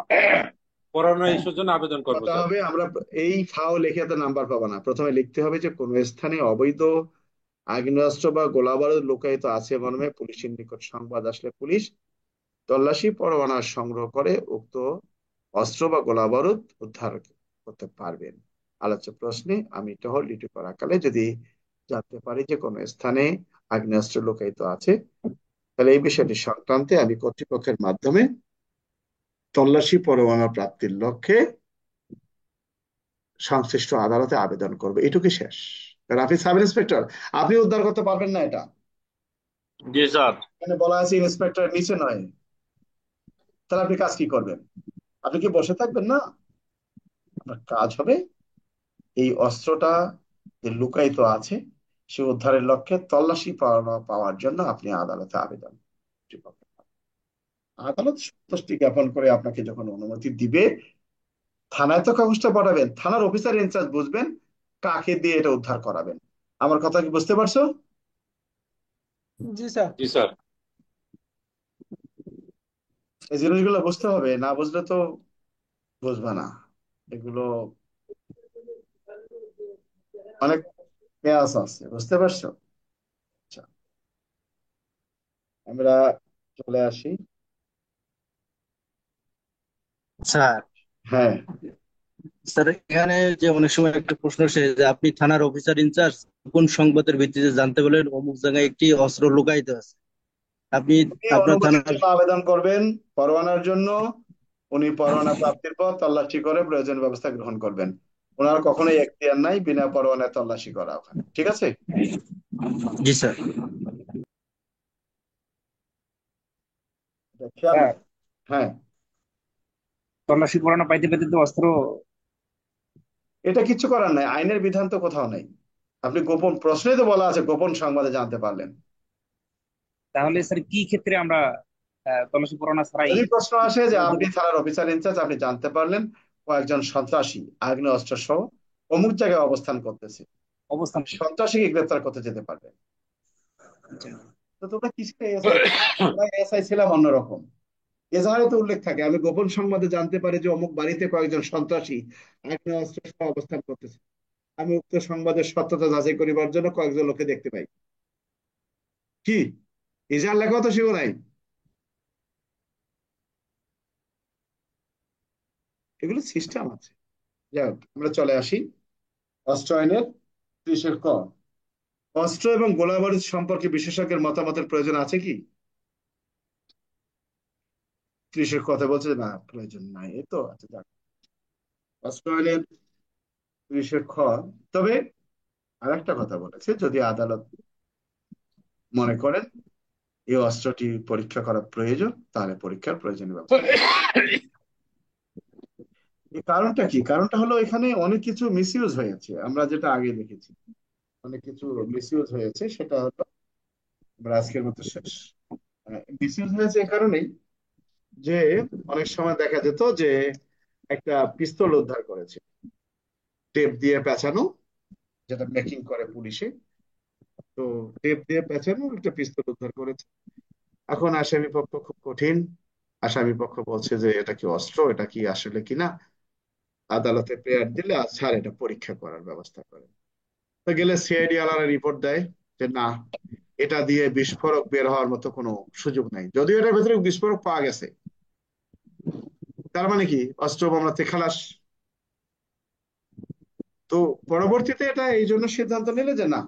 পরোয়ানা ইস্যুর জন্য আবেদন করবো কথা স্যার। হবে, আমরা এই ফাও লিখে তো নাম্বার পাবো না, প্রথমে লিখতে হবে যে কোন স্থানে অবৈধ আগ্নেয়াস্ত্র বা গোলাবারুদ লুকায়িত আছে মর্মে পুলিশের নিকট সংবাদ আসলে পুলিশ তল্লাশি পরোয়ানা সংগ্রহ করে উক্ত অস্ত্র বা গোলাবারুদ উদ্ধার করতে পারবেন। আলোচ্য প্রশ্নে আমি টহল ডিউটি করাকালে যদি জানতে পারি যে কোন স্থানে আগ্নেয়াস্ত্র লুকায়িত আছে, তাহলে এই বিষয়টি সংক্রান্তে আমি কর্তৃপক্ষের মাধ্যমে তল্লাশি পরোয়ানা প্রাপ্তির লক্ষ্যে সংশ্লিষ্ট আদালতে আবেদন করবে। এটুকু শেষ। রাফি সাব ইন্সপেক্টর, আপনি উদ্ধার করতে পারবেন না এটা, জি স্যার। এখানে বলা আছে ইন্সপেক্টর নিচে নয়। তাহলে আপনি কাজ কি করবেন? আপনি কি বসে থাকবেন? না, আপনার কাজ হবে এই অস্ত্রটা যে লুকায়িত আছে সে উদ্ধারের লক্ষ্যে তল্লাশি পাওয়ার জন্য আপনি আদালতে আবেদন কর্তৃপক্ষের। আদালত সন্তুষ্টি জ্ঞাপন করে আপনাকে যখন অনুমতি দিবে, থানায় তো কাগজটা পাঠাবেন, থানার অফিসার ইনচার্জ বুঝবেন কাকে দিয়ে এটা উদ্ধার করাবেন। আমার কথা কি বুঝতে পারছো? জি স্যার। জি স্যার। এই জিনিসগুলো বুঝতে হবে, না বুঝলে তো বুঝবে না। এগুলো অনেক পেঁয়াজ আছে, বুঝতে পারছো? আচ্ছা, আমরা চলে আসি। স্যার, হ্যাঁ, স্যার এখানে যে অনেক সময় একটা প্রশ্ন আসে যে আপনি থানার অফিসার ইনচার্জ কোন সংবাদের ভিত্তিতে জানতে বলেন অমুক জায়গায় একটি অস্ত্র লুকায়িত আছে, আপনি উনি আপনার অনুমতির থানার। জন্য আবেদন করবেন পরোয়ানার জন্য। উনি পরোয়ানা প্রাপ্তির পর তল্লাশি করে প্রয়োজনীয় ব্যবস্থা গ্রহণ করবেন। ওনার কখনোই এখতিয়ার নাই বিনা পরোয়ানায় তল্লাশি করা ওখানে, ঠিক আছে? জি স্যার। এটা খেয়াল স্যার, রাখবেন। হ্যাঁ, তল্লাশি পরোয়ানা পাইতে পাইতে তো অস্ত্র। এটা কিচ্ছু করার নাই, আইনের বিধান তো কোথাও নেই। আপনি গোপন, প্রশ্নেই তো বলা আছে গোপন সংবাদে জানতে পারলেন। তাহলে স্যার কি ক্ষেত্রে আমরা তল্লাশি পরোয়ানা ছাড়াই যদি প্রশ্ন আসে যে অবৈধ আপনি থানার অফিসার ইনচার্জ, আপনি জানতে পারলেন কয়েকজন সন্ত্রাসী আগ্নেয় অস্ত্র সহ অমুক জায়গায় অবস্থান করতেছে, অবস্থান। সন্ত্রাসীকে গ্রেফতার করতে যেতে পারবেন। তো তোমরা কিসে এসআই? আমরা এসআই ছিলাম অন্যরকম। এজাহারে তো উল্লেখ থাকে আমি গোপন সংবাদে জানতে পারি যে অমুক বাড়িতে কয়েকজন সন্ত্রাসী আগ্নেয় অস্ত্র সহ অবস্থান করতেছে। আমি উক্ত সংবাদের সত্যতা যাচাই করিবার জন্য কয়েকজন লোককে দেখতে পাই। কি এজাহার লেখা তো সেও নাই। এগুলো সিস্টেম আছে। যাই হোক, আমরা চলে আসি অস্ত্র আইনের 30 ক। অস্ত্র এবং গোলাবারুদ সম্পর্কে বিশেষজ্ঞের মতামতের প্রয়োজন আছে কি? 30 কথা বলছে যে না, প্রয়োজন নাই। এই তো আচ্ছা, যাক। অস্ত্র আইনের 30 খ। তবে আর একটা কথা বলেছে, যদি আদালত মনে করেন এই অস্ত্রটি পরীক্ষা করা প্রয়োজন, তাহলে পরীক্ষার প্রয়োজনীয় ব্যবস্থা গ্রহণ। এই কারণটা কি? কারণটা হলো এখানে অনেক কিছু মিসইউজ হয়েছে, আমরা যেটা আগে দেখেছি অনেক কিছু মিসইউজ হয়েছে, সেটা হলো আমরা আজকের মতো শেষ। মিসইউজ হয়েছে এ কারণেই যে অনেক সময় দেখা যেত যে একটা পিস্তল উদ্ধার করেছে, টেপ দিয়ে পেঁচানো, যেটা মেকিং করে পুলিশে। তো টেপ দিয়ে পেঁচানো একটা পিস্তল উদ্ধার করেছে। এখন আসামি পক্ষ খুব কঠিন, আসামি পক্ষ বলছে যে এটা কি অস্ত্র, এটা কি আসলে কিনা। আদালতে প্রেয়ার দিলে স্যার এটা পরীক্ষা করার ব্যবস্থা করে। তো গেলে সিআইডি আলারা রিপোর্ট দেয় যে না, এটা দিয়ে বিস্ফোরক বের হওয়ার মতো কোনো সুযোগ নাই, যদিও এটার ভেতরে বিস্ফোরক পাওয়া গেছে। তার মানে কি অস্ত্র মামলাতে খালাস। তো পরবর্তীতে এটা এই জন্য সিদ্ধান্ত নিলে যে না,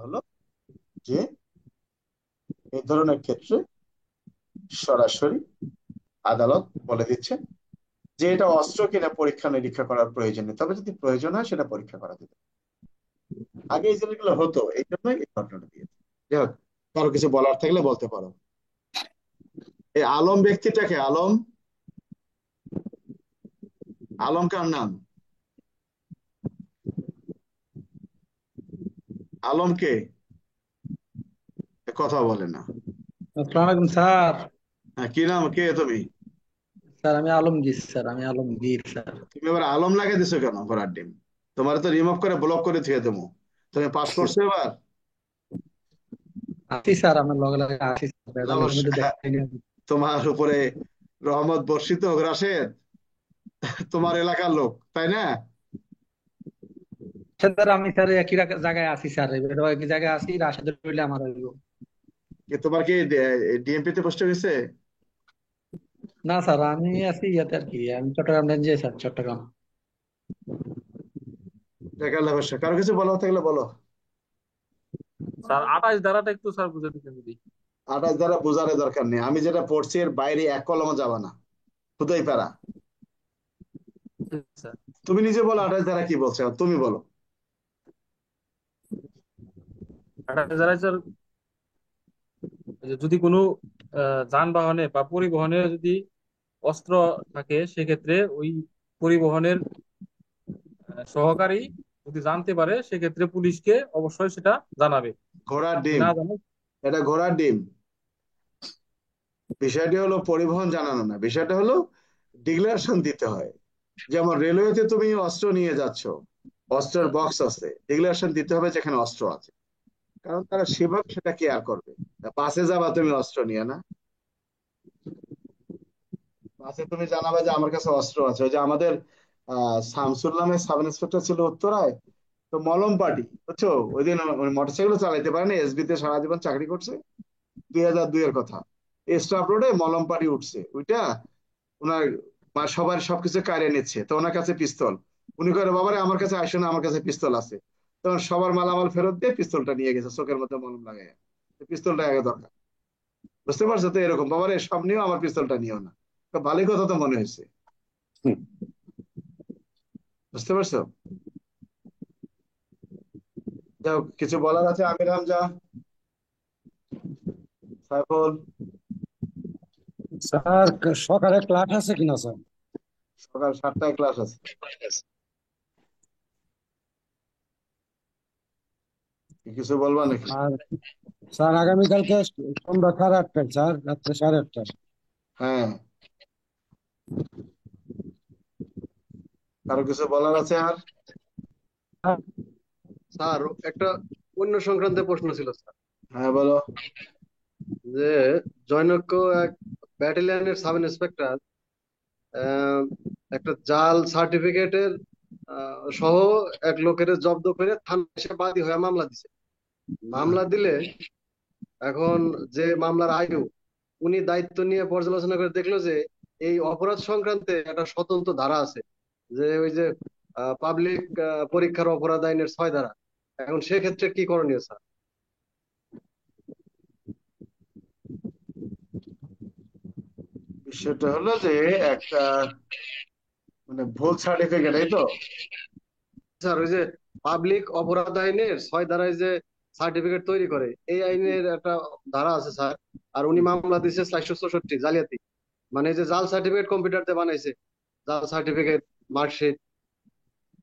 হলো যে এই ধরনের ক্ষেত্রে সরাসরি আদালত বলে দিচ্ছে যে এটা অস্ত্র কিনা পরীক্ষা নিরীক্ষা করার প্রয়োজন নেই, তবে যদি প্রয়োজন হয় সেটা পরীক্ষা করা যেতে পারে। আগে এই জিনিসগুলো হতো, এই জন্যই এই ঘটনাটা দিয়েছে। যাই হোক, কারো কিছু বলার থাকলে বলতে পারো। এই আলম ব্যক্তিটাকে, আলম, আলম কার নাম? আলম কে? কথা বলে না। আসসালামু আলাইকুম স্যার। হ্যাঁ, কি নাম, কে তুমি? স্যার আমি আলমগীর স্যার, আমি আলমগীর স্যার। তুমি এবার আলম লাগিয়ে দিছো কেন ঘোড়ার ডিম? তোমার তো রিমুভ করে ব্লক করে থুয়ে দেবো। তুমি পাস করছো এবার? আছি স্যার, আমার লগে লগে আছি স্যার, রেজাল্টের মধ্যে হ্যাঁ, দেখাই তোমার উপরে রহমত বর্ষিত হোক রাশেদ, তোমার এলাকার লোক তাই না? স্যার। আমি স্যার একই জায়গায় আছি স্যার, এবার একই জায়গায় আছি, রাশেদের হইলে আমার হইব। তোমার কি ডিএমপি তে পোস্ট হয়েছে? না স্যার, আমি আছি ইয়াতে আর কি, আমি চট্টগ্রাম রেঞ্জে স্যার, চট্টগ্রাম। টাকার ব্যবসা, কারো কিছু বলা থাকলে বলো। স্যার 28 ধারাটা একটু স্যার বুঝে দিতেন যদি। 28 দ্বারা বোঝার দরকার নেই, আমি যেটা পড়ছি এর বাইরে এক কলমও যাবা না, খুদাই পারা। স্যার তুমি নিজে বলো 28 দ্বারা কি বলছো, তুমি বলো। 28 ধারায় স্যার যে যদি কোনো যানবাহনে বা পরিবহনে যদি অস্ত্র থাকে, সেক্ষেত্রে ওই পরিবহনের সহকারী যদি জানতে পারে, সেক্ষেত্রে পুলিশকে অবশ্যই সেটা জানাবে। ঘোড়ার যদি ডিম, না জানে, এটা ঘোড়ার ডিম। বিষয়টি হলো পরিবহন জানানো না, বিষয়টা হলো ডিক্লারেশন দিতে হয়। যেমন রেলওয়েতে তুমি অস্ত্র নিয়ে যাচ্ছ, অস্ত্রের বক্স আছে, ডিক্লারেশন দিতে হবে যেখানে অস্ত্র আছে, কারণ তারা সেভাবে সেটা কেয়ার করবে। বাসে যাবা তুমি অস্ত্র নিয়ে না, বাসে তুমি জানাবে যে আমার কাছে অস্ত্র আছে। ওই যে আমাদের শামসুল নামের সাব ইন্সপেক্টর ছিল উত্তরায়, তো মলম পার্টি বুঝছো, ওই দিন মোটরসাইকেল চালাইতে পারেনি, এসবি তে সারা জীবন চাকরি করছে, 2002 এর কথা। স্টাফ রোডে মলম পার্টি উঠছে, ওইটা ওনার সবার সবকিছু কাড়িয়ে নিচ্ছে, তো ওনার কাছে পিস্তল। উনি করে, বাবারে আমার কাছে আসো না, আমার কাছে পিস্তল আছে। তখন সবার মালামাল ফেরত দিয়ে পিস্তলটা নিয়ে গেছে, চোখের মধ্যে মলম লাগাই। পিস্তলটা আগে দরকার, বুঝতে পারছো তো? এরকম বাবারে সব নিয়েও আমার পিস্তলটা নিও না, তো ভালোই কথা তো মনে হয়েছে। বুঝতে পারছো? যাই হোক, কিছু বলার আছে আমির হামজা, সাইফুল? স্যার সকালে ক্লাস আছে কিনা স্যার? সকাল 7টায় ক্লাস আছে। কি কিছু বলবা নাকি? আর স্যার আগামীকালকে সন্ধ্যা 8:30টায় স্যার, রাত্রে 8:30টায়। হ্যাঁ, কারো কিছু বলার আছে আর? স্যার একটা অন্য সংক্রান্ত প্রশ্ন ছিল স্যার। হ্যাঁ বলো। যে জনৈক এক ব্যাটালিয়নের সাব ইন্সপেক্টর একটা জাল সার্টিফিকেটের সহ এক লোকের জব্দ করে থানায় এসে বাদী হয়ে মামলা দিছে। মামলা দিলে এখন যে মামলার আয়ু, উনি দায়িত্ব নিয়ে পর্যালোচনা করে দেখলো যে এই অপরাধ সংক্রান্তে একটা স্বতন্ত্র ধারা আছে, যে ওই যে পাবলিক পরীক্ষার অপরাধ আইনের 6 ধারা। এখন সেক্ষেত্রে কি করণীয় স্যার? বিষয়টা হলো যে একটা মানে ভুল সার্টিফিকেট, এই তো। স্যার ওই যে পাবলিক অপরাধ আইনের 6 ধারায় যে সার্টিফিকেট তৈরি করে, এই আইনের একটা ধারা আছে স্যার। আর উনি মামলা দিয়েছে 464 জালিয়াতি, মানে যে জাল সার্টিফিকেট কম্পিউটারতে বানাইছে, জাল সার্টিফিকেট, মার্কশিট।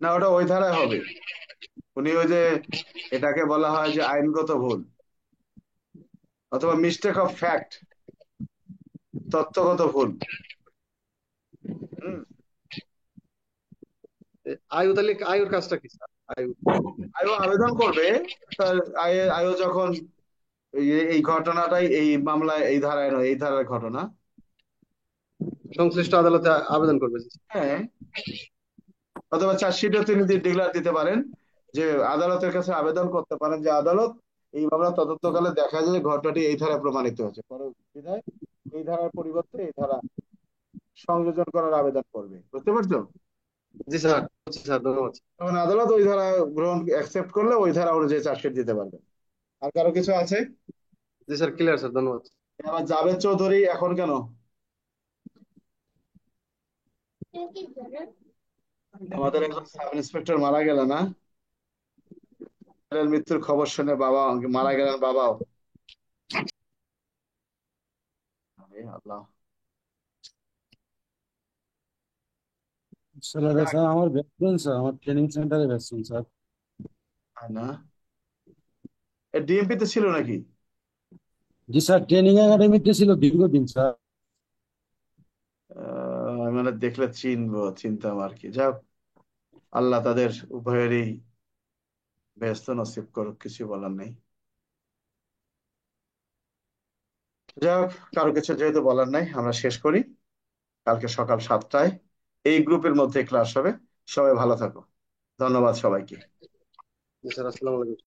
না, ওটা ওই ধারায় হবে। উনি ওই যে, এটাকে বলা হয় যে আইনগত ভুল অথবা মিস্টেক অফ ফ্যাক্ট, তথ্যগত ভুল। হুম। আয়ু তাহলে আয়ুর কাজটা কি স্যার? আয়ু আয়ো আবেদন করবে, তার আয়ো যখন এই ঘটনাটাই, এই মামলায় এই ধারায় নয়, এই ধারার ঘটনা। সংশ্লিষ্ট আদালতে আবেদন করবে। হ্যাঁ, অথবা চার্জশিটে তিনি ডিক্লার দিতে পারেন, যে আদালতের কাছে আবেদন করতে পারেন যে আদালত, এই মামলা তদন্তকালে দেখা যায় যে ঘটনাটি এই ধারায় প্রমাণিত হয়েছে, পরে বিধায় এই ধারার পরিবর্তে এই ধারা সংযোজন করার আবেদন করবে। বুঝতে পারছো? জি স্যার, বুঝছি স্যার, ধন্যবাদ। তখন আদালত ওই ধারা গ্রহণ অ্যাকসেপ্ট করলে ওই ধারা অনুযায়ী চার্জশিট দিতে পারবে। আর কারো কিছু আছে? জি স্যার, ক্লিয়ার স্যার, ধন্যবাদ। আবার জাভেদ চৌধুরী এখন কেন? আমাদের একজন সাব ইন্সপেক্টর মারা গেল না, এর মৃত্যুর খবর শুনে বাবা মারা গেলেন, বাবাও। আরে আল্লাহ। স্যার আমার ভ্যাকসিন স্যার, আমার ট্রেনিং সেন্টারে ভ্যাকসিন স্যার। হয় না, ডিএমপি তে ছিল নাকি? জি স্যার, ট্রেনিং একাডেমিতে ছিল দীর্ঘদিন স্যার। মানে দেখলে চিনবো, চিনতাম আর কি। যাক, আল্লাহ তাদের উভয়েরই বেহেশত নসিব করুক, কিছু বলার নেই। যাই হোক, কারো কিছু যেহেতু বলার নাই, আমরা শেষ করি। কালকে সকাল 7টায় এই গ্রুপের মধ্যে ক্লাস হবে। সবাই ভালো থাকো। ধন্যবাদ সবাইকে। স্যার আসসালামু আলাইকুম।